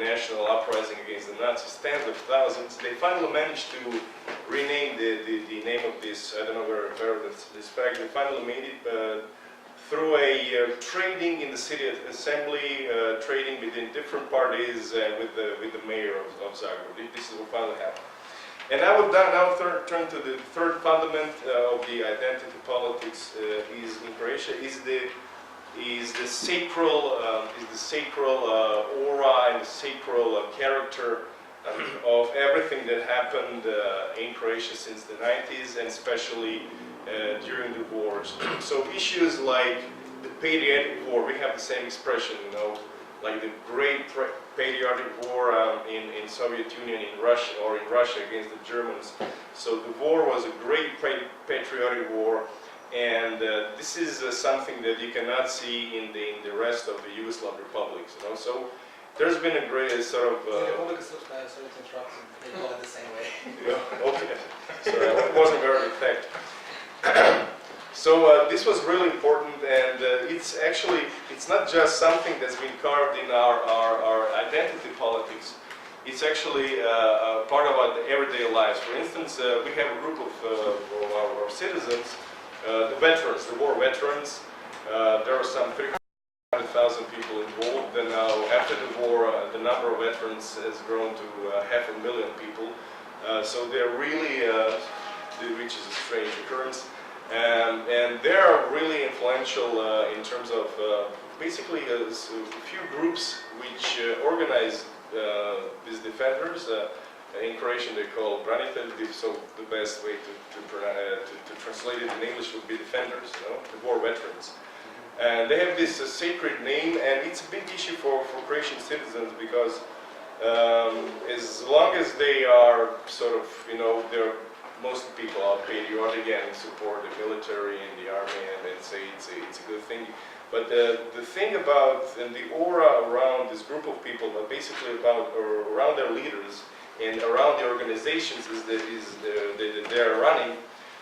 national uprising against the Nazis, tens of thousands, they finally managed to rename the name of this. I don't know where this fact. They finally made it through a trading in the city assembly, trading within different parties, with the mayor of Zagreb. This is what finally happened. And I would now turn to the third fundament of the identity politics in Croatia is the sacral aura and the sacral character of everything that happened in Croatia since the 90s, and especially during the wars. So issues like the patriotic war, we have the same expression, like the great patriotic war in Soviet Union, in Russia against the Germans. So the war was a great patriotic war, and this is something that you cannot see in the rest of the Yugoslav republics. So there's been a great sort of. Sorry to interrupt. They call it the same way. Okay, sorry, I wasn't very effective. So this was really important, and it's not just something that's been carved in our identity politics. It's actually part of our everyday lives. For instance, we have a group of our citizens, the veterans, the war veterans. There are some 300,000 people involved, and now after the war, the number of veterans has grown to 500,000 people. So they're really, which is a strange occurrence. And they're really influential in terms of basically a few groups which organize these defenders. In Croatian they call branitelji, so the best way to translate it in English would be defenders, the war veterans. And they have this sacred name, and it's a big issue for Croatian citizens because as long as they are sort of, most people are patriotic and support the military and the army, and they say it's a good thing. But the thing about and the aura around this group of people, but basically around their leaders and around the organizations that they're running,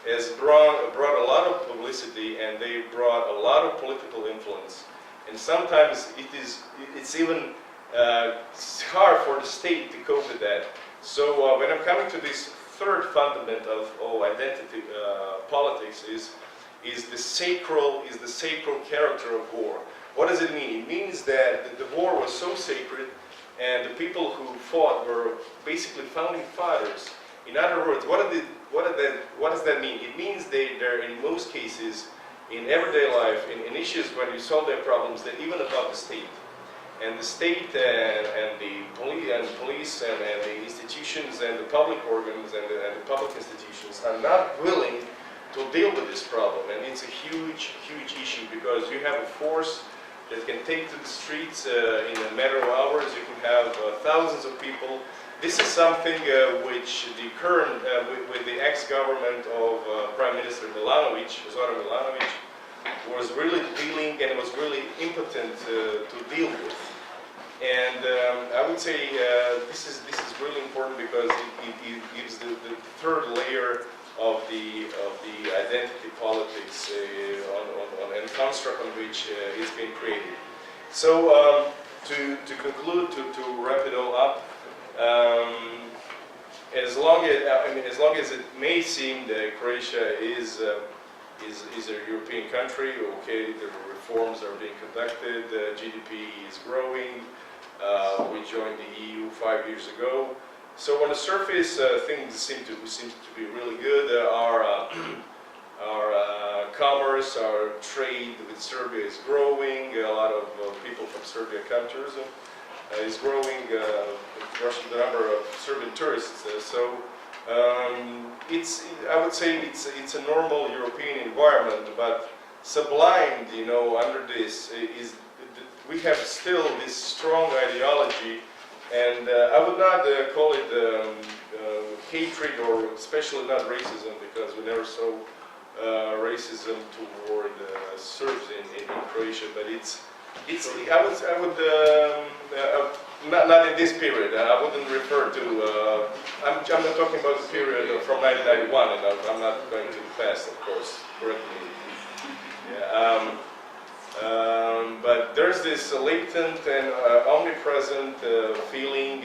has brought a lot of publicity, and they brought a lot of political influence. And sometimes it's even hard for the state to cope with that. So when I'm coming to this third fundament of identity politics is the sacral character of war. What does it mean? It means that the war was so sacred, and the people who fought were basically founding fathers. In other words, what does that mean? It means they're in most cases in everyday life, in issues when you solve their problems, they're even above the state. And the state and the police and the institutions and the public organs and the public institutions are not willing to deal with this problem. And it's a huge, huge issue because you have a force that can take to the streets in a matter of hours. You can have thousands of people. This is something which the current, with the ex-government of Prime Minister Zoran Milanović, was really dealing and was really impotent to deal with. And I would say this is really important because it gives the third layer of the identity politics and construct on which it's been created. So to conclude, to wrap it all up, as long as it may seem that Croatia is a European country, okay, the reforms are being conducted, GDP is growing. We joined the EU 5 years ago. So on the surface, things seem to be really good. Our commerce, our trade with Serbia is growing. A lot of people from Serbia come tourism is growing. The number of Serbian tourists. I would say it's a normal European environment, but sublimed, you know, under this is we have still this strong ideology, and I would not call it hatred or especially not racism, because we never saw racism toward Serbs in Croatia, but not in this period. I wouldn't refer to. I'm not talking about the period from 1991, and I'm not going to the past, of course. Correct me. Yeah, but there's this latent and omnipresent feeling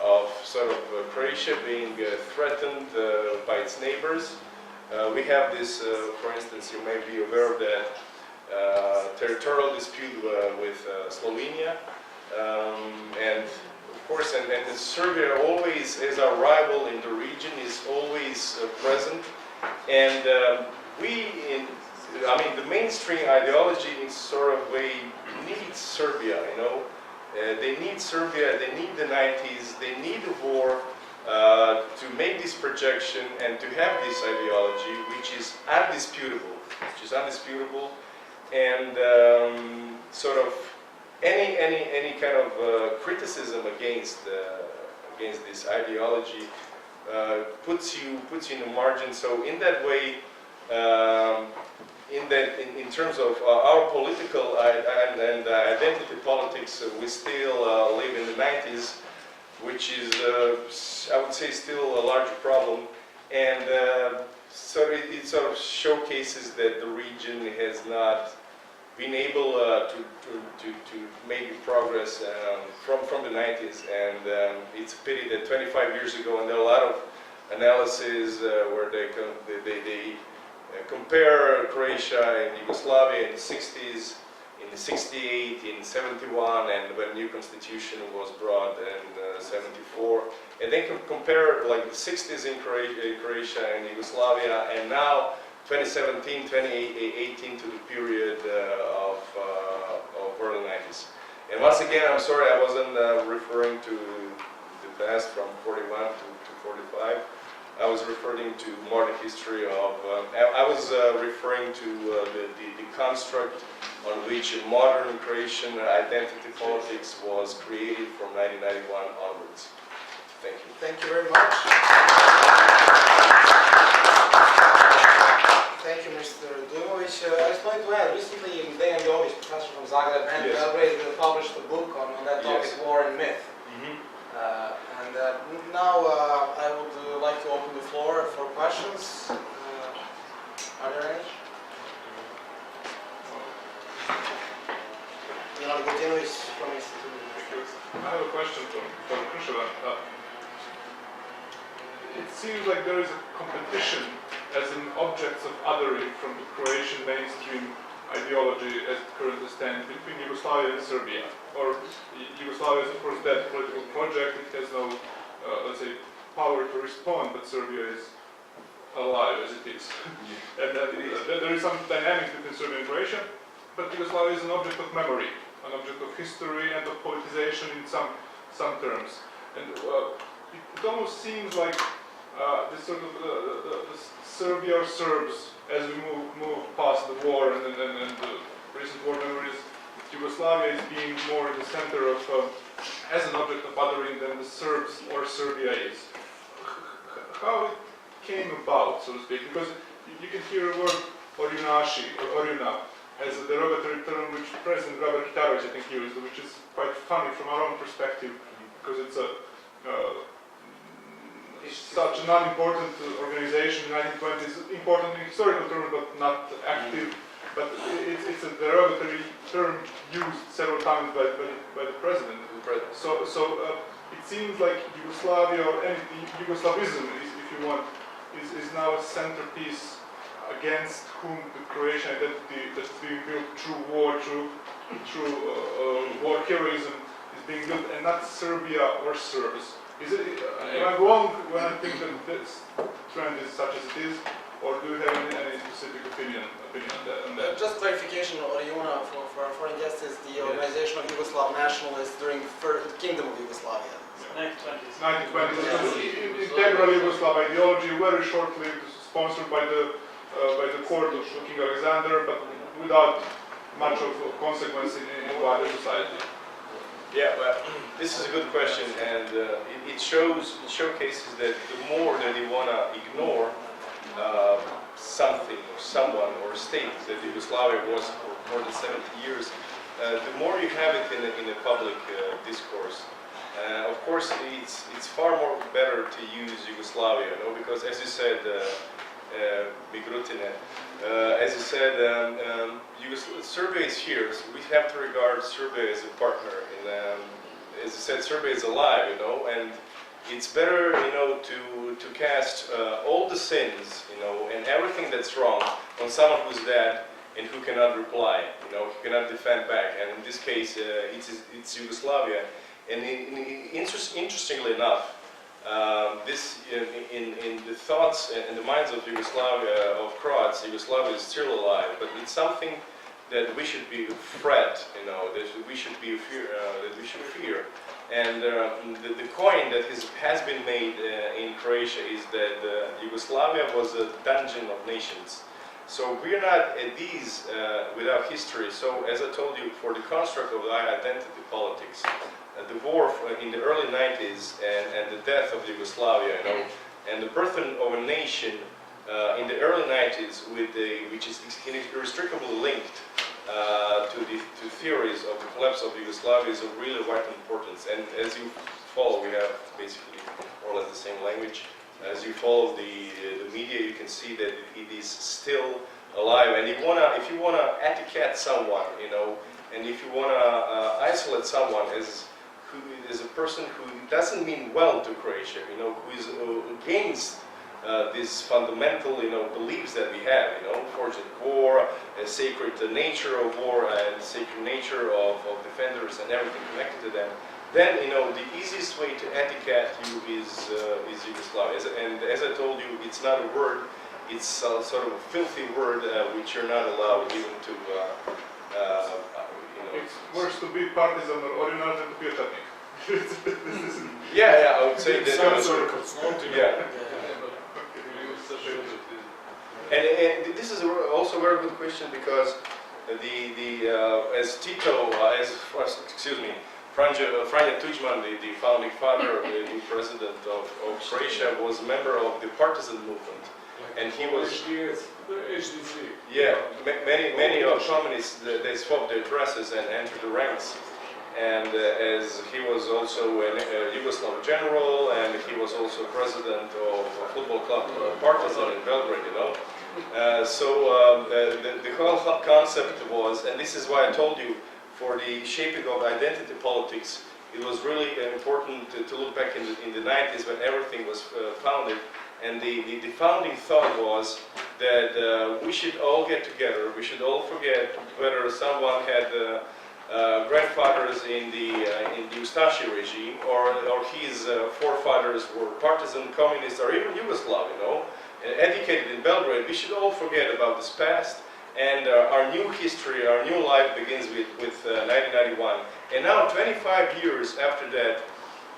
of sort of Croatia being threatened by its neighbors. We have this, for instance, you may be aware of that territorial dispute with Slovenia, and of course, and Serbia always, as our rival in the region, is always present, and the mainstream ideology in sort of way needs Serbia, you know. They need Serbia, they need the 90s, they need the war to make this projection and to have this ideology, which is undisputable, and sort of any kind of criticism against this ideology puts you in the margin. So in that way, in terms of our political and identity politics, we still live in the 90s, which is, I would say, still a larger problem. And so it sort of showcases that the region has not been able to make progress from the 90s. And it's a pity that 25 years ago, and there are a lot of analyses where they compare Croatia and Yugoslavia in the 60s, in the 68, in 71, and when new constitution was brought in 74. And they can compare like the 60s in Croatia and Yugoslavia, and now 2017, 2018 to the period of early 90s. And once again, I'm sorry I wasn't referring to the past from 41 to 45. I was referring to modern history of, I was referring to the construct on which modern Croatian identity politics was created from 1991 onwards. Thank you. Thank you very much. Thank you, Mr. Duјmowиć. I just wanted to add, recently Dejan Jović, professor from Zagreb, and Belgrade published a book on that topic, War and Myth. Now I would like to open the floor for questions. Are there any? Jan Gutinović from Institutu. I have a question for Krševan. It seems like there is a competition as an object of othering from the Croatian mainstream ideology as it currently stands between Yugoslavia and Serbia. Or Yugoslavia is of course that political project, it has no, let's say, power to respond, but Serbia is alive as it is. And there is some dynamics between Serbia and Croatia, but Yugoslavia is an object of memory, an object of history and of politicization in some terms. And it almost seems like this sort of the Serbia or Serbs, as we move past the war and the recent war memories, Yugoslavia is being more in the center of, as an object of othering than the Serbs or Serbia is. How it came about, so to speak, because you can hear a word Orjunaši or Orjuna as a derogatory term which President Kitarović, I think, used, which is quite funny from our own perspective, because it's a such an unimportant organization in the 1920s, important in historical terms but not active, but it's a derogatory term used several times by the President. So it seems like Yugoslavia, or any Yugoslavism, if you want, is now a centerpiece against whom the Croatian identity that's being built through war, through war heroism is being built, and not Serbia or Serbs. Am I wrong when I think that this trend is such as it is, or do you have any specific opinion on that? Just clarification, Oriona, for our foreign guests, is the organization of Yugoslav nationalists during the Kingdom of Yugoslavia. 1920s. 1920s. Integral Yugoslav ideology, very short-lived, sponsored by the court of King Alexander, but without much of consequence in wider society. Yeah, well, this is a good question, and it showcases that the more that you want to ignore something or someone or a state that Yugoslavia was for more than 70 years, the more you have it in a public discourse. Of course, it's far more better to use Yugoslavia, because as you said, as you said, Serbia is here, so we have to regard Serbia as a partner. And as you said, Serbia is alive, and it's better, to cast all the sins, and everything that's wrong on someone who's dead and who cannot reply, who cannot defend back. And in this case, it's Yugoslavia. And interestingly enough, this in the thoughts and the minds of Yugoslavia, of Croats, Yugoslavia is still alive, but it's something that we should be fret, that we should be fear. And the coin that has been made in Croatia is that Yugoslavia was a dungeon of nations. So we're not at ease without history. So as I told you, for the construct of identity politics, the war in the early 90s and the death of Yugoslavia, and the birth of a nation in the early 90s which is inextricably linked to theories of the collapse of Yugoslavia is of really vital importance. And as you follow, we have basically more or less the same language. As you follow the media, you can see that it is still alive. And if you wanna etiquette someone, and if you wanna isolate someone as a person who doesn't mean well to Croatia, who is against these fundamental, beliefs that we have, forging war, a sacred nature of war, and sacred nature of defenders and everything connected to them, then, the easiest way to etiquette you is Yugoslavia. And as I told you, it's not a word, it's sort of a filthy word which you're not allowed even to, It's worse to be partisan or original than to be a technique. Yeah, I would say that. Yeah. And this is also a very good question, because as Tito, Franja Tuđman, the founding father, the president of Croatia, was a member of the partisan movement, and he was. Yeah, many of communists they swapped their dresses and entered the ranks. And as he was also a Yugoslav general, and he was also president of a football club Partizan in Belgrade, So the whole concept was, and this is why I told you, for the shaping of identity politics, it was really important to look back in the 90s when everything was founded. And the founding thought was that we should all get together, we should all forget whether someone had grandfathers in the Ustashi regime, or his forefathers were partisan communists, or even Yugoslav, educated in Belgrade. We should all forget about this past, and our new history, our new life begins with 1991. And now, 25 years after that,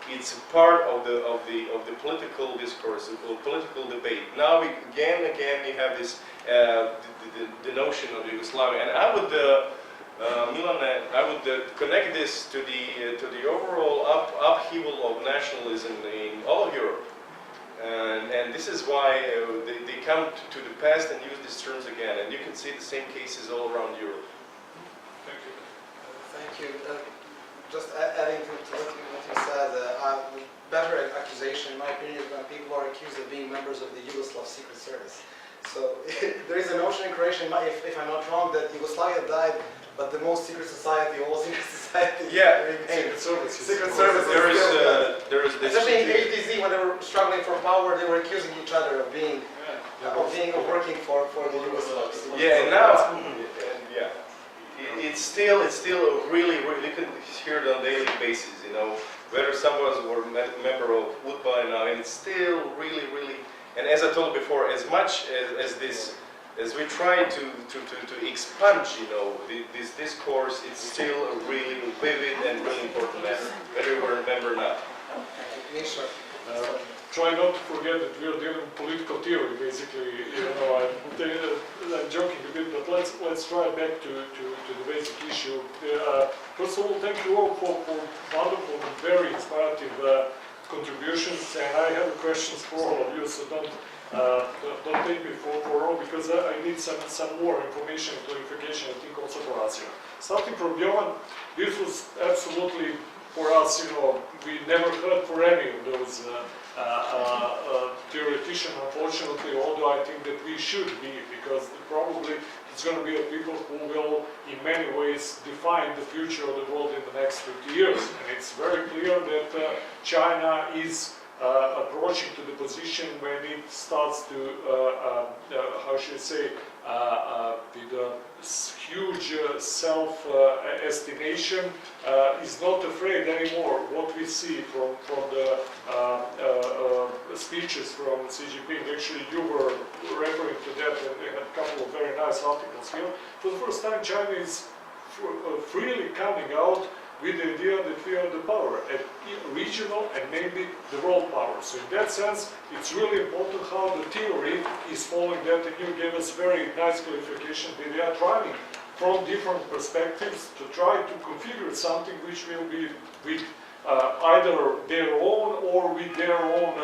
it's part of the political discourse, the political debate. Now again you have this the notion of Yugoslavia, and I would. Milan, I would connect this to the overall upheaval of nationalism in all of Europe, and this is why they come to the past and use these terms again. And you can see the same cases all around Europe. Thank you. Thank you. Just adding to what you said, better accusation, in my opinion, is when people are accused of being members of the Yugoslav Secret Service. So there is a notion in Croatia, if I'm not wrong, that Yugoslavia died, but the most secret society, all secret society. Yeah, Secret Service. Secret Service. There is this. Especially in HDZ, when they were struggling for power, they were accusing each other of being, of working for the Yugoslavs. Yeah, and now, yeah, it's still really, you can hear it on a daily basis, you know, whether someone was a member of UDBA now, and it's still really, and as I told before, as much as we try to expunge, you know, this discourse, it's still a really vivid and really important matter, whether we're a member or not. Miša. Try not to forget that we are dealing with political theory, basically. You know, I'm joking a bit, but let's try back to the basic issue. First of all, thank you all for wonderful and very inspiring contributions, and I have questions for all of you, so don't take me for all, because I need some more information and clarification, I think also for us here. Starting from Ďurkovich, this was absolutely, for us, you know, we never heard for any of those theoreticians, unfortunately, although I think that we should be, because probably it's going to be people who will, in many ways, define the future of the world in the next 50 years. And it's very clear that China is approaching to the position when it starts to, how should I say, with a huge self-estimation, is not afraid anymore. What we see from the speeches from Xi Jinping, actually you were referring to that, and they had a couple of very nice articles here. For the first time, China is freely coming out with the idea that we are the power, regional and maybe the world power. So in that sense, it's really important how the theory is following that, and you gave us very nice clarification that they are trying from different perspectives to try to configure something which will be with either their own or with their own,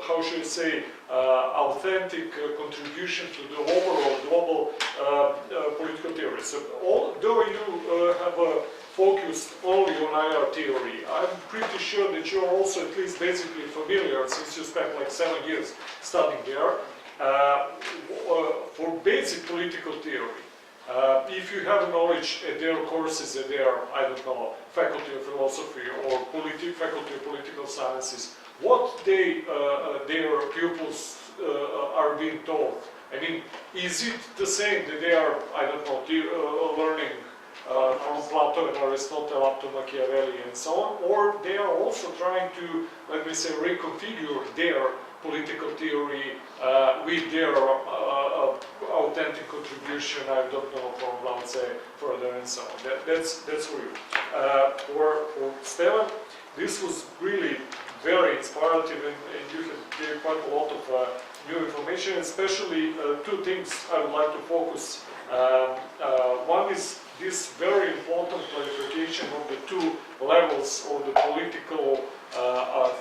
how should I say, authentic contribution to the overall global political theory. So although you have focused only on IR theory, I'm pretty sure that you're also at least basically familiar, since you spent like 7 years studying there, for basic political theory. If you have knowledge at their courses, at their, I don't know, faculty of philosophy or faculty of political sciences, what their pupils are being taught. I mean, is it the same that they are, I don't know, learning from Plato and Aristotle up to Machiavelli and so on, or they are also trying to, let me say, reconfigure their political theory with their authentic contribution, I don't know, from, let's say, further and so on. That's for you. For Stefan, this was really very inspiring, and you gave quite a lot of new information, especially two things I would like to focus. One is this very important clarification of the two levels of the political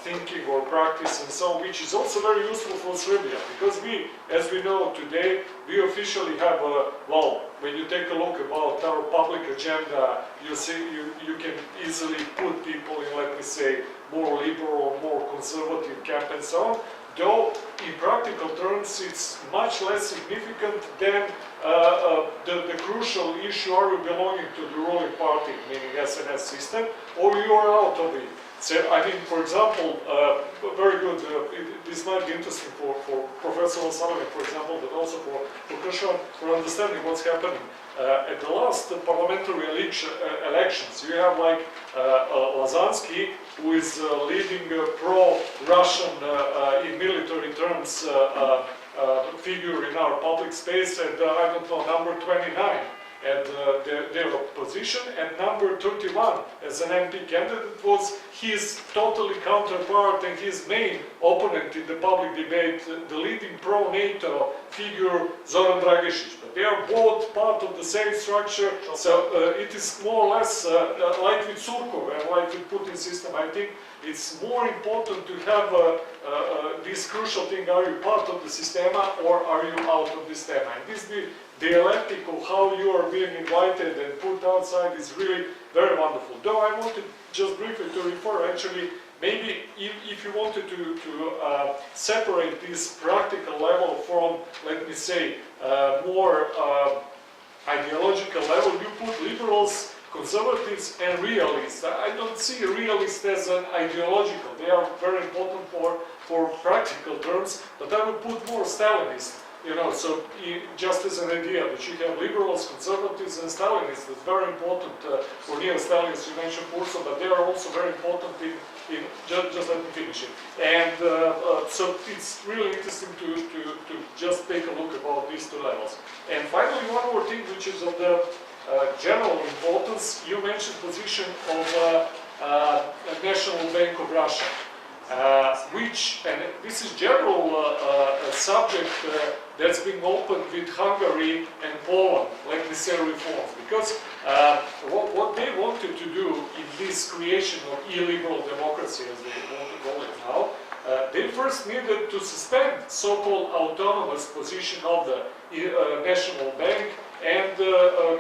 thinking or practice and so on, which is also very useful for Serbia, because we, as we know today, we officially have well, when you take a look about our public agenda, you see, you can easily put people in, let me say, more liberal or more conservative camp and so on, though in practical terms it's much less significant than the crucial issue: are you belonging to the ruling party, meaning SNS system, or you are out of it? So, I mean, for example, very good, this might be interesting for Professor O'Sаливен, for example, but also for Krševан, for understanding what's happening. At the last parliamentary elections, you have like Lazansky, who is leading pro-Russian, in military terms, figure in our public space at, I don't know, number 29. At their opposition, and number 31 as an MP candidate was his totally counterpart and his main opponent in the public debate, the leading pro-NATO figure Zoran Dragišić. But they are both part of the same structure, so it is more or less like with Surkov and like with Putin's system. I think it's more important to have this crucial thing, are you part of the sistema or are you out of the sistema? And this dialectic of how you are being invited and put outside is really very wonderful. Though I wanted just briefly to refer, actually, maybe if you wanted to separate this practical level from, let me say, more ideological level, you put liberals, conservatives and realists. I don't see realists as an ideological. They are very important for practical terms, but I would put more Stalinists. You know, so just as an idea that you have liberals, conservatives and Stalinists, that's very important for neo-Stalinists, you mentioned Purso, but they are also very important in just let me finish it. And so it's really interesting to just take a look about these two levels. And finally, one more thing which is of the general importance, you mentioned position of National Bank of Russia, which, and this is general subject that's been opened with Hungary and Poland, let me say reforms, because what they wanted to do in this creation of illiberal democracy, as they want to call it now, they first needed to suspend so-called autonomous position of the National Bank and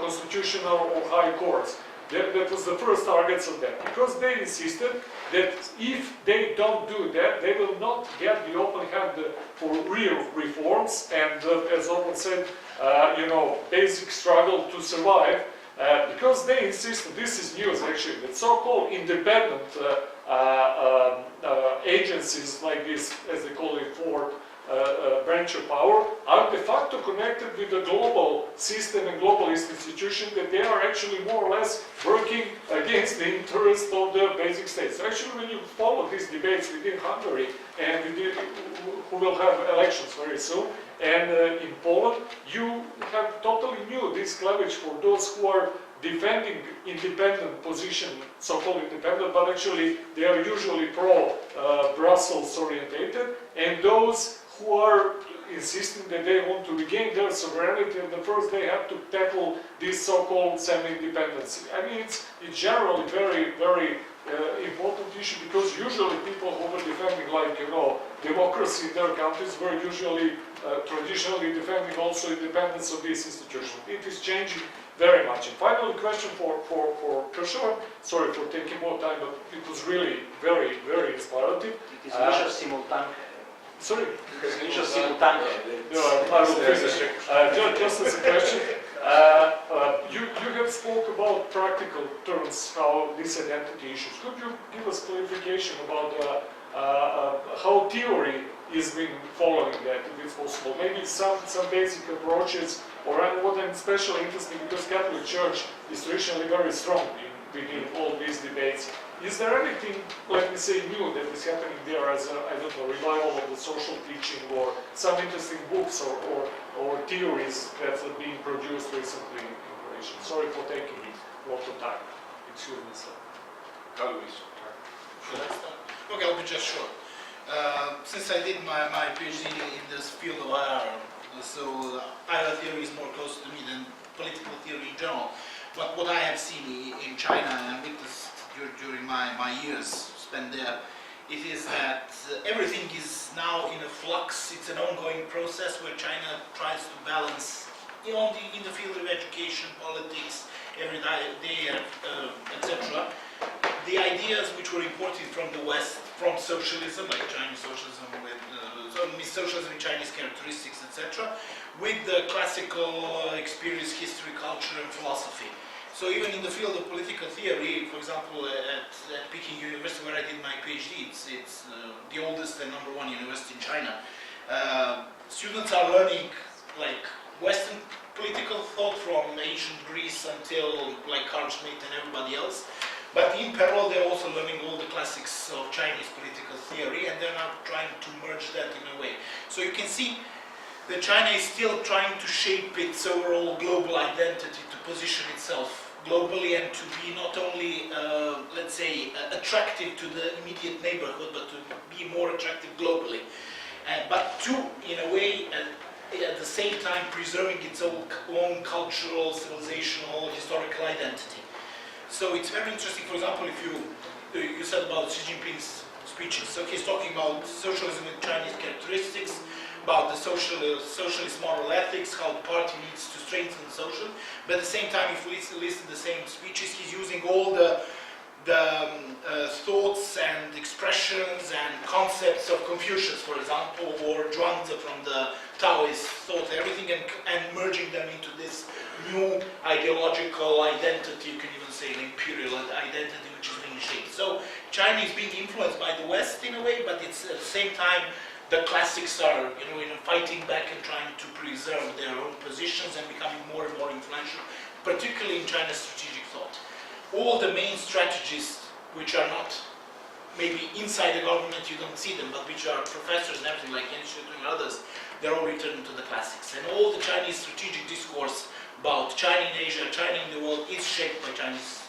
constitutional or high courts. That was the first targets of them, because they insisted that if they don't do that, they will not get the open hand for real reforms and, as Orban said, you know, basic struggle to survive, because they insisted, this is news actually, that so-called independent agencies like this, as they call it, for branch of power, are de facto connected with the global system and globalist institution, that they are actually more or less working against the interest of the basic states. So actually, when you follow these debates within Hungary, and who will have elections very soon, and in Poland, you have totally new this cleavage for those who are defending independent position, so-called independent, but actually they are usually pro-Brussels orientated, and those who are insisting that they want to regain their sovereignty, and the first they have to tackle this so-called semi-independency. I mean, it's generally very, very important issue, because usually people who were defending, like, you know, democracy in their countries were usually traditionally defending also independence of these institutions. It is changing very much. And finally, question for Krševan. Sorry for taking more time, but it was really very, very inspirative. It is Miša simultane. Sorry? Because Miša simultane. No, I will finish. Just as a question, you have spoke about practical terms, how these identity issues. Could you give us clarification about how theory is being following that, if it's possible? Maybe some basic approaches, or what I'm especially interested in, because Catholic Church is traditionally very strong in all these debates. Is there anything, let me say, new that is happening there as a, I don't know, revival of the social teaching, or some interesting books or theories that are being produced recently in Croatia? Sorry for taking a lot of time. Excuse me, sir. How do we start? Should I start? Okay, I'll be just short. Since I did my PhD in this field of IR, so IR theory is more close to me than political theory in general. But what I have seen in China and witnessed during my years spent there, it is that everything is now in a flux. It's an ongoing process where China tries to balance, you know, in the field of education, politics, every day, etc. The ideas which were imported from the West, from socialism, like Chinese socialism with socialism with Chinese characteristics, etc., with the classical experience, history, culture, and philosophy. So even in the field of political theory, for example, at Peking University, where I did my PhD, it's the oldest and #1 university in China. Students are learning like Western political thought from ancient Greece until like Carl Schmitt and everybody else. But in parallel, they're also learning all the classics of Chinese political theory, and they're now trying to merge that in a way. So you can see that China is still trying to shape its overall global identity, to position itself globally and to be not only, let's say, attractive to the immediate neighborhood, but to be more attractive globally. But to, in a way, at the same time, preserving its own cultural, civilizational, historical identity. So it's very interesting. For example, if you said about Xi Jinping's speeches. So he's talking about socialism with Chinese characteristics, about the socialist moral ethics, how the party needs to strengthen social. But at the same time, if we listen to the same speeches, he's using all the thoughts and expressions and concepts of Confucius, for example, or Zhuangzi from the Taoist thought, everything, and merging them into this new ideological identity, you can even say an imperial identity, which is being shaped. So China is being influenced by the West in a way, but it's at the same time the classics are, fighting back and trying to preserve their own positions and becoming more and more influential, particularly in China's strategic thought. All the main strategists, which are not maybe inside the government, you don't see them, but which are professors and everything like Institute and others, they're all returned to the classics. And all the Chinese strategic discourse about China in Asia, China in the world, is shaped by Chinese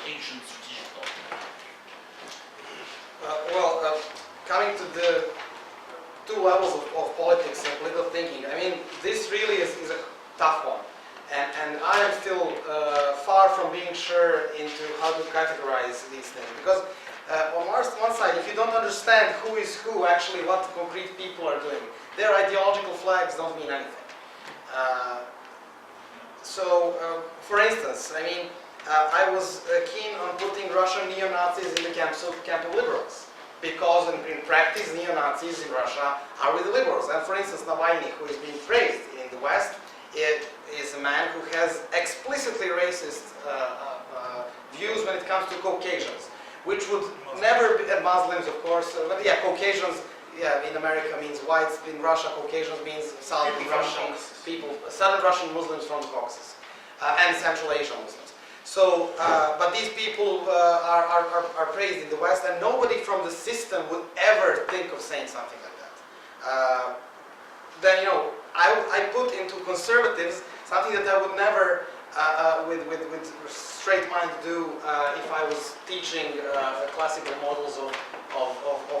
ancient strategic thought. Coming to the two levels of politics and political thinking, I mean, this really is a tough one. And I am still far from being sure into how to categorize these things. Because on one side, if you don't understand who is who, actually what the concrete people are doing, their ideological flags don't mean anything. For instance, I mean, I was keen on putting Russian neo-Nazis in the camp of liberals. Because in practice, neo-Nazis in Russia are with the liberals. And for instance, Navalny, who is being praised in the West, is a man who has explicitly racist views when it comes to Caucasians, which would never be Muslims, of course. But yeah, Caucasians, in America means whites. In Russia, Caucasians means Southern Russian people, Southern Russian Muslims from the Caucasus, and Central Asian Muslims. So, but these people are praised in the West, and nobody from the system would ever think of saying something like that. Then I put into conservatives something that I would never, with straight mind, do if I was teaching classical models of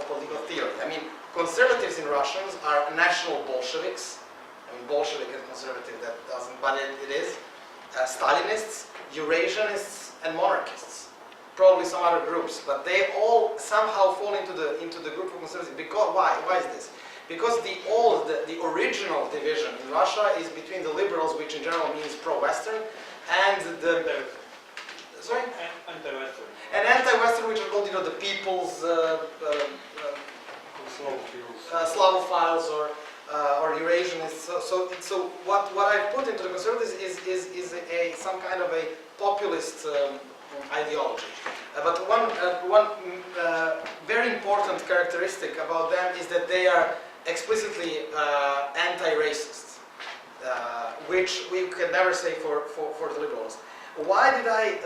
political theory. I mean, conservatives in Russians are national Bolsheviks. I mean, Bolshevik and conservative, that doesn't, but it is. Stalinists, Eurasianists, and monarchists. Probably some other groups, but they all somehow fall into the group of conservatives. Because why? Why is this? Because the original division in Russia is between the liberals, which in general means pro-Western, and the Anti-Western. And anti-Western, which are called the people's Slavophiles or Eurasianists. So what I've put into the conservatives is some kind of a populist ideology. But one very important characteristic about them is that they are explicitly anti-racist, which we can never say for the liberals. Why did I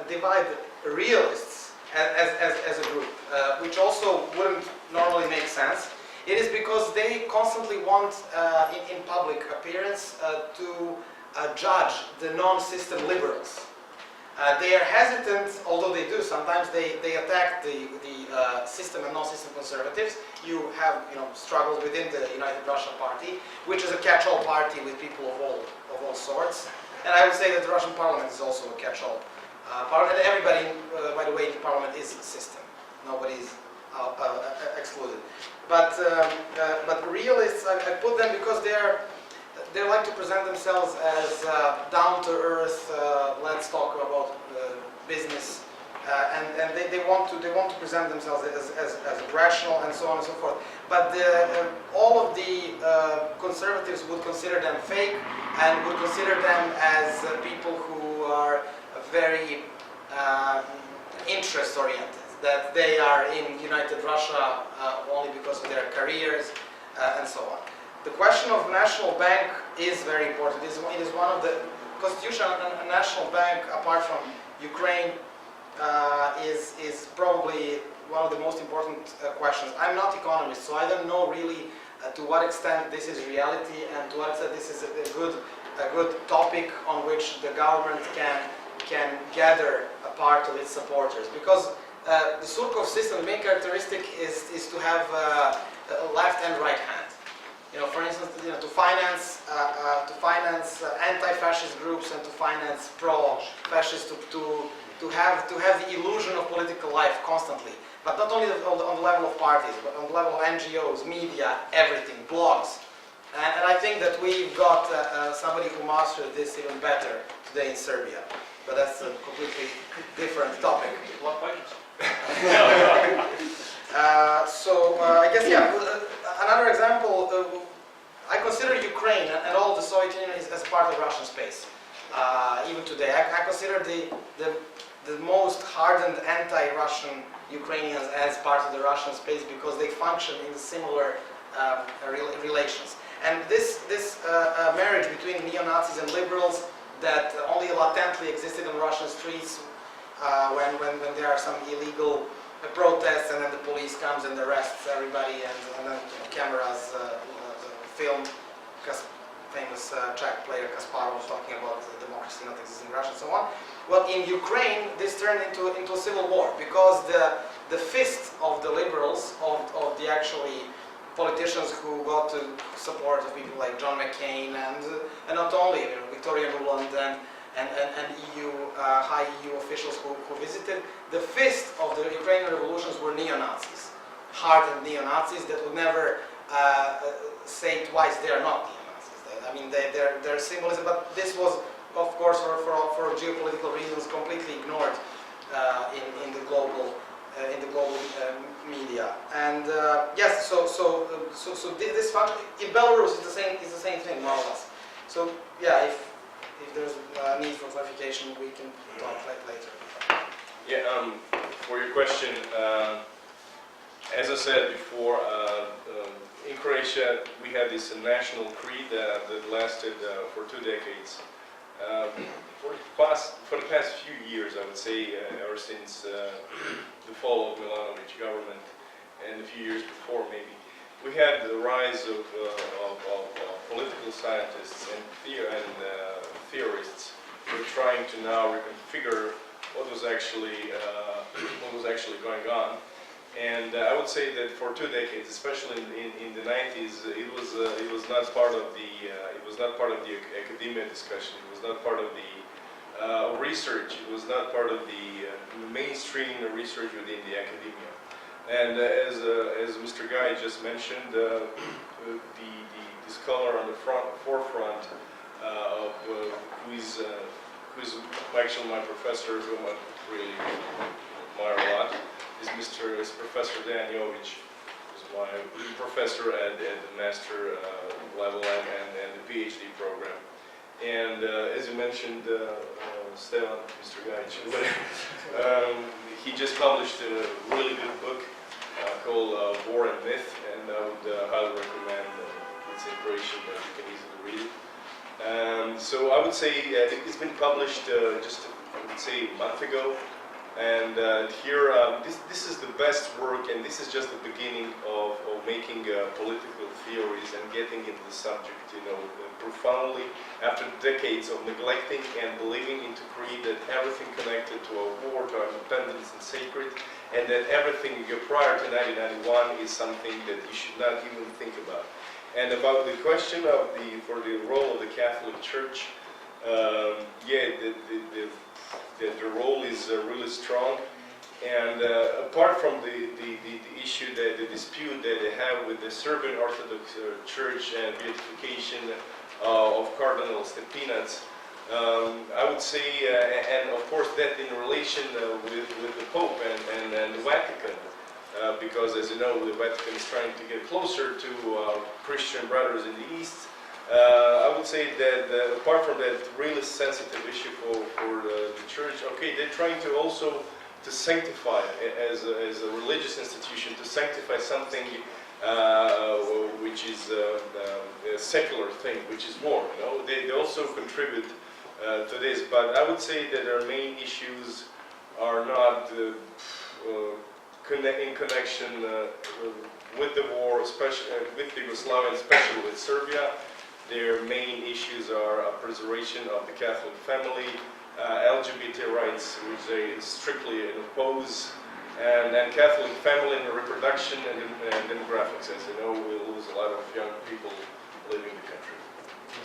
divide realists as a group, which also wouldn't normally make sense? It is because they constantly want, in public appearance, to judge the non-system liberals. They are hesitant, although they do sometimes. They attack the system and non-system conservatives. You have struggles within the United Russia Party, which is a catch-all party with people of all sorts. And I would say that the Russian Parliament is also a catch-all parliament. And everybody, by the way, in the Parliament is a system. Nobody is excluded. But realists, I put them because they like to present themselves as down-to-earth. Let's talk about business, and they want to present themselves as rational and so on and so forth. But all of the conservatives would consider them fake and would consider them as people who are very interest-oriented. That they are in United Russia only because of their careers and so on. The question of national bank is very important. It is one of the constitution. A national bank, apart from Ukraine, is probably one of the most important questions. I'm not economist, so I don't know really to what extent this is reality and to what extent this is a good topic on which the government can gather a part of its supporters. Because the Surkov system, the main characteristic is to have a left and right hand. For instance, to finance anti-fascist groups and to finance pro-fascist, to to have the illusion of political life constantly, but not only on the level of parties, but on the level of NGOs, media, everything, blogs. And I think that we've got somebody who mastered this even better today in Serbia. But that's a completely different topic. I guess, yeah, another example, I consider Ukraine and all of the Soviet Union as part of Russian space. Even today, I consider the most hardened anti-Russian Ukrainians as part of the Russian space because they function in similar relations. And this marriage between neo-Nazis and liberals that only latently existed on Russian streets when there are some illegal protests, and then the police comes and arrests everybody, and then cameras film famous Czech player Kasparov talking about democracy not existing in Russia and so on. Well, in Ukraine, this turned into a civil war because the fist of the liberals, of the actually politicians who got to support of people like John McCain and not only Victoria Nuland and EU high EU officials who visited, the fist of the Ukrainian revolutions were neo-Nazis, hardened neo-Nazis that would never say twice they are not neo-Nazis. I mean, they're symbolism, but this was, of course, for geopolitical reasons, completely ignored in the global media. And yes, so this function in Belarus is the same thing, more or less. So yeah, if there's a need for clarification, we can talk later. Yeah, for your question, as I said before, in Croatia we had this national creed that lasted for 2 decades. For the past few years, I would say, ever since the fall of Milanović government, and a few years before maybe, we had the rise of political scientists and theorists who are trying to now reconfigure what was actually going on. And I would say that for 2 decades, especially in the 90s, it was not part of the academia discussion. It was not part of the research. It was not part of the mainstream research within the academia. And as Mr. Gáić just mentioned, the scholar on the forefront of who is actually my professor, whom I really admire a lot, is Professor Ďurkovich, who's my professor at the master level and the PhD program. And as you mentioned, Stefan, Mr. Gáić, he just published a really good book called War and Myth, and I would highly recommend it's in Croatian, but you can easily read it. So I would say it's been published just, I would say, a month ago. And here, this is the best work, and this is just the beginning of making political theories and getting into the subject, profoundly, after decades of neglecting and believing into creed that everything connected to our war, to our independence and sacred, and that everything prior to 1991 is something that you should not even think about. And about the question of for the role of the Catholic Church, the role is really strong, and apart from the issue, the dispute that they have with the Serbian Orthodox Church and beatification of Cardinal Stepinac, I would say, and of course that in relation with the Pope and the Vatican, because as you know, the Vatican is trying to get closer to Christian brothers in the East. I would say that apart from that really sensitive issue for the church, okay, they're trying to also to sanctify as a religious institution, to sanctify something which is a secular thing, which is war. They also contribute to this, but I would say that their main issues are not in connection with the war, especially with Yugoslavia, especially with Serbia. Their main issues are preservation of the Catholic family, LGBT rights, which they strictly oppose, and Catholic family and reproduction and demographics. As you know, we lose a lot of young people leaving the country.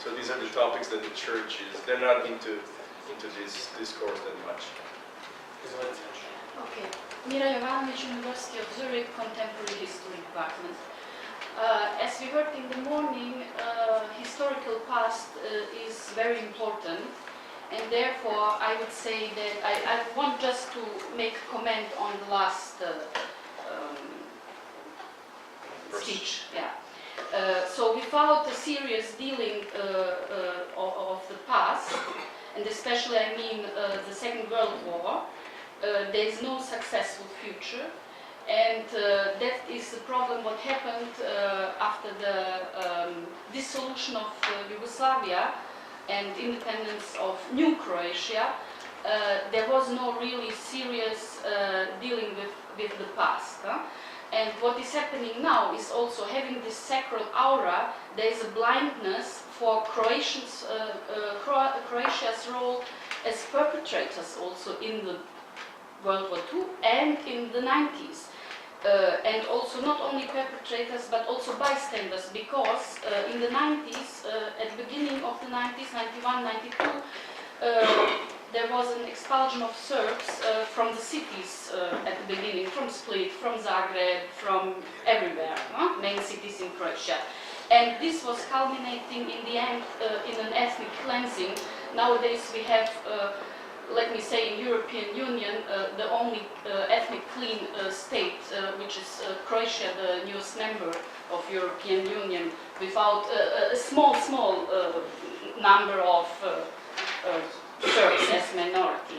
So these are the topics that the church they're not into this discourse that much. Okay. Mira Jovanović, University of Zurich, Contemporary History Department. As we heard in the morning, historical past is very important, and therefore I would say that I want just to make a comment on the last speech. Yeah. So without a serious dealing of the past, and especially I mean the Second World War, there is no successful future, and that is the problem what happened after the dissolution of Yugoslavia and independence of new Croatia. There was no really serious dealing with the past. And what is happening now is also having this sacred aura, there is a blindness for Croatia's role as perpetrators also in the World War II and in the 90s. And also not only perpetrators but also bystanders, because in the 90s, at the beginning of the 90s, 91, 92, there was an expulsion of Serbs from the cities at the beginning, from Split, from Zagreb, from everywhere, main cities in Croatia. And this was culminating in the end in an ethnic cleansing. Nowadays we have, let me say, in European Union, the only ethnic clean state, which is Croatia, the newest member of European Union, without a small number of Serbs as minority.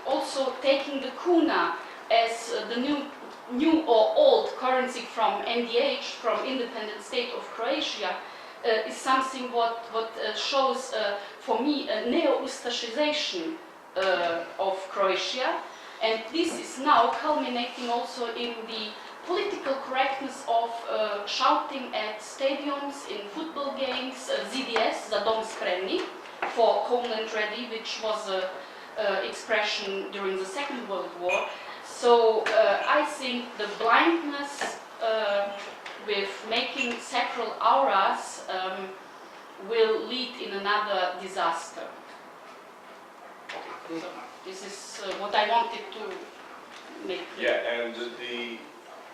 Also taking the kuna as the new or old currency from NDH, from independent state of Croatia, is something what shows for me a neo-Ustašization of Croatia, and this is now culminating also in the political correctness of shouting at stadiums, in football games, ZDS, Za dom spremni, for Homeland Ready, which was an expression during the Second World War. So I think the blindness with making sacral auras will lead in another disaster. So this is what I wanted to make clear. Yeah, and the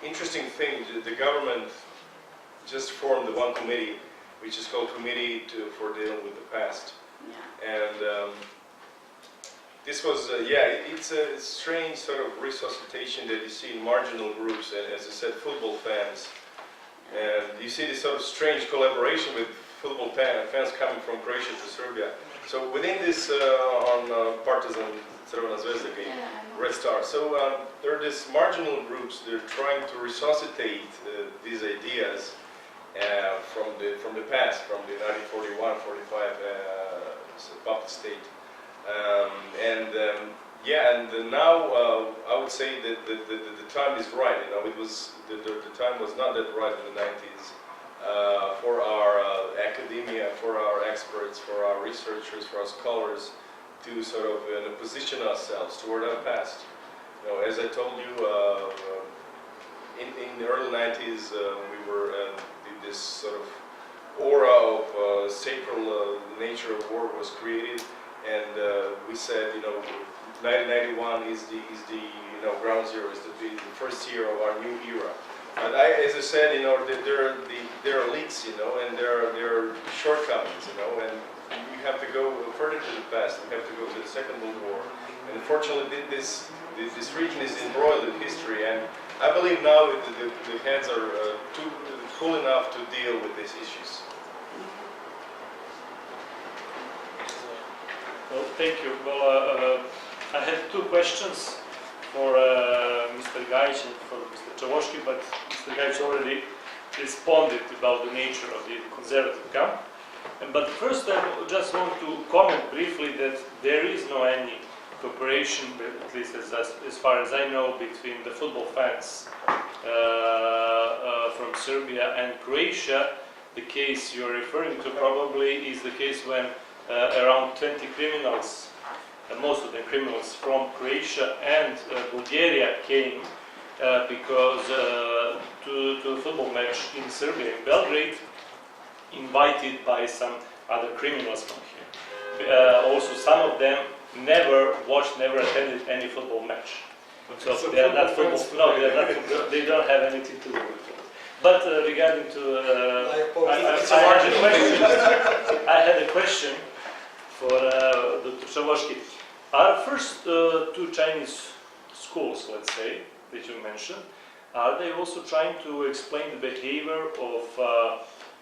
interesting thing, the government just formed the one committee, which is called Committee for Dealing with the Past. Yeah. And this was, it's a strange sort of resuscitation that you see in marginal groups, and as I said, football fans. And you see this sort of strange collaboration with football fans coming from Croatia to Serbia. So within this, on Partizan Crvena Zvezda game, Red Star, so there are these marginal groups, they're trying to resuscitate these ideas from the past, from the 1941-45 puppet state. And now I would say that the time is right. You know, it was the time was not that right in the 90s for our academia, for our experts, for our researchers, for our scholars to sort of position ourselves toward our past. You know, as I told you, in the early 90s, we were this sort of aura of sacred nature of war was created. And we said, 1991 is the ground zero, is the first year of our new era. But as I said, there are leaks, and there are shortcomings, and you have to go further to the past. You have to go to the Second World War. And unfortunately, this region is embroiled in history, and I believe now the heads are too cool enough to deal with these issues. Well, thank you. Well, I had two questions for Mr. Гајиќ and for Mr. Čavошki, but Mr. Гајиć already responded about the nature of the conservative camp. But first, I just want to comment briefly that there is no any cooperation, at least as far as I know, between the football fans from Serbia and Croatia. The case you're referring to probably is the case when around 20 criminals, most of them criminals from Croatia and Bulgaria came because to a football match in Serbia, in Belgrade, invited by some other criminals from here. Also, some of them never watched, never attended any football match. So It's a they are not football football. fans. No, they are not. Football, they don't have anything to do with football. But regarding to, I had a question for Dr. Čavошki. Our first two Chinese schools, let's say, that you mentioned, are they also trying to explain the behavior of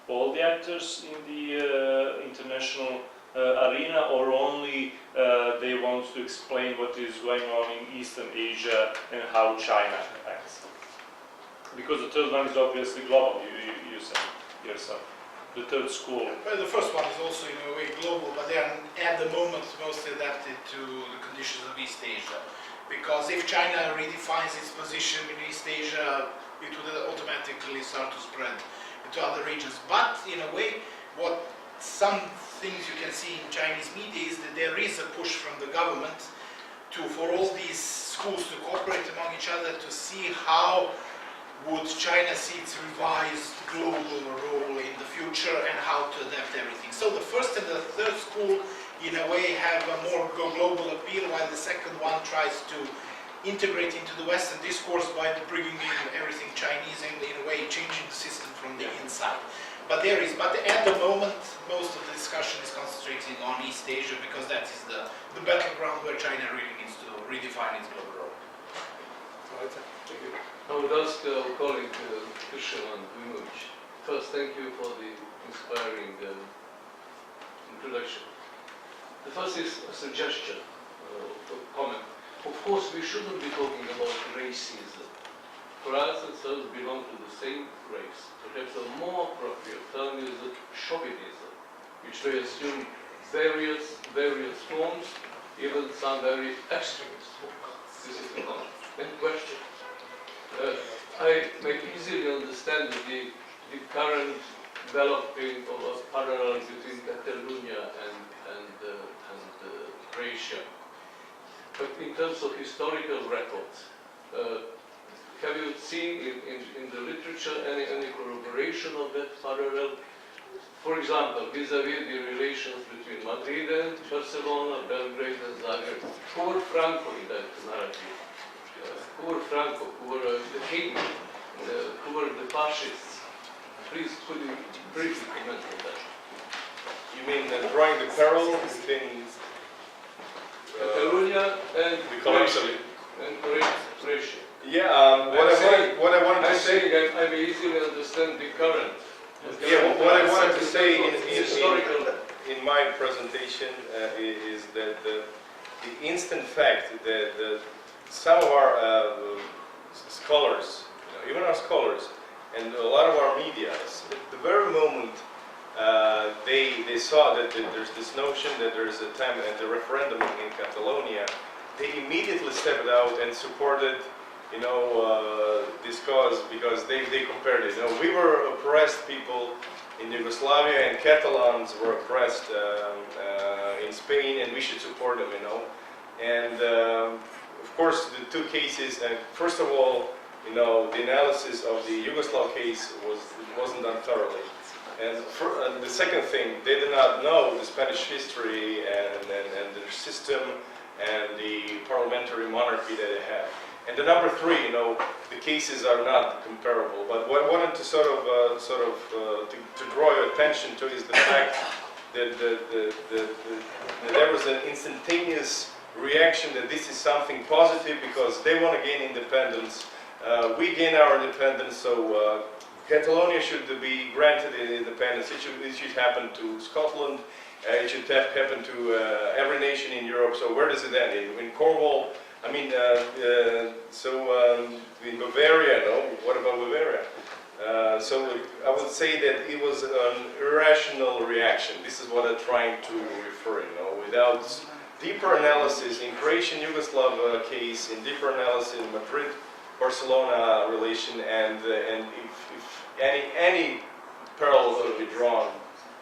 all the actors in the international arena, or only they want to explain what is going on in Eastern Asia and how China acts? Because the third one is obviously global, you said yourself. The third school. Well, the first one is also in a way global, but they are at the moment mostly adapted to the conditions of East Asia. Because if China redefines its position in East Asia, it would automatically start to spread into other regions. But in a way, what some things you can see in Chinese media is that there is a push from the government for all these schools to cooperate among each other to see how would China see its revised global role in the future and how to adapt everything. So the first and the third school in a way have a more global appeal, while the second one tries to integrate into the Western discourse by bringing in everything Chinese and in a way changing the system from the inside. But at the moment, most of the discussion is concentrating on East Asia because that is the battleground where China really needs to redefine its global role. I would ask our colleague Krševан, Duјmović. First, thank you for the inspiring introduction. The first is a suggestion, a comment. Of course, we shouldn't be talking about racism. For us, ourselves belong to the same race. Perhaps a more appropriate term is chauvinism, which may assume various forms, even some very extremist forms. This is the question. I may easily understand the current developing of a parallel between Catalonia and Croatia. But in terms of historical records, have you seen in the literature any corroboration of that parallel? For example, vis-à-vis the relations between Madrid and Barcelona, Belgrade and Zagreb, who were Franco in that narrative? Who were Franco? Who were the king? Who were the fascists? Please, could you briefly comment on that? You mean drawing the parallel between Catalonia and Croatia? Yeah, what I wanted to say. I may easily understand the current. Yeah, what I wanted to say in my presentation is that the instant fact that some of our scholars, even our scholars, and a lot of our media, at the very moment they saw that there's this notion that there's a time at the referendum in Catalonia, they immediately stepped out and supported, this cause because they compared it. We were oppressed people in Yugoslavia, and Catalans were oppressed in Spain, and we should support them, And of course, the two cases. First of all, the analysis of the Yugoslav case wasn't done thoroughly. And the second thing, they did not know the Spanish history and their system and the parliamentary monarchy that they had. And the number three, the cases are not comparable. But what I wanted to to draw your attention to is the fact that there was an instantaneous reaction that this is something positive because they want to gain independence. We gain our independence, so Catalonia should be granted independence. It should happen to Scotland. It should happen to every nation in Europe. So where does it end? In Cornwall? In Bavaria, no? What about Bavaria? So I would say that it was an irrational reaction. This is what I'm trying to refer, without deeper analysis in Croatian-Yugoslav case, in deeper analysis in Madrid-Barcelona relation, and if any parallels will be drawn,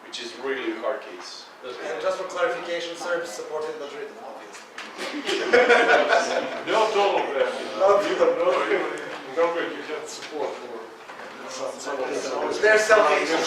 which is really a hard case. And just for clarification, Serbs supported Madrid, obviously. Not all of them. Nobody had support for some of them. They're self-hating.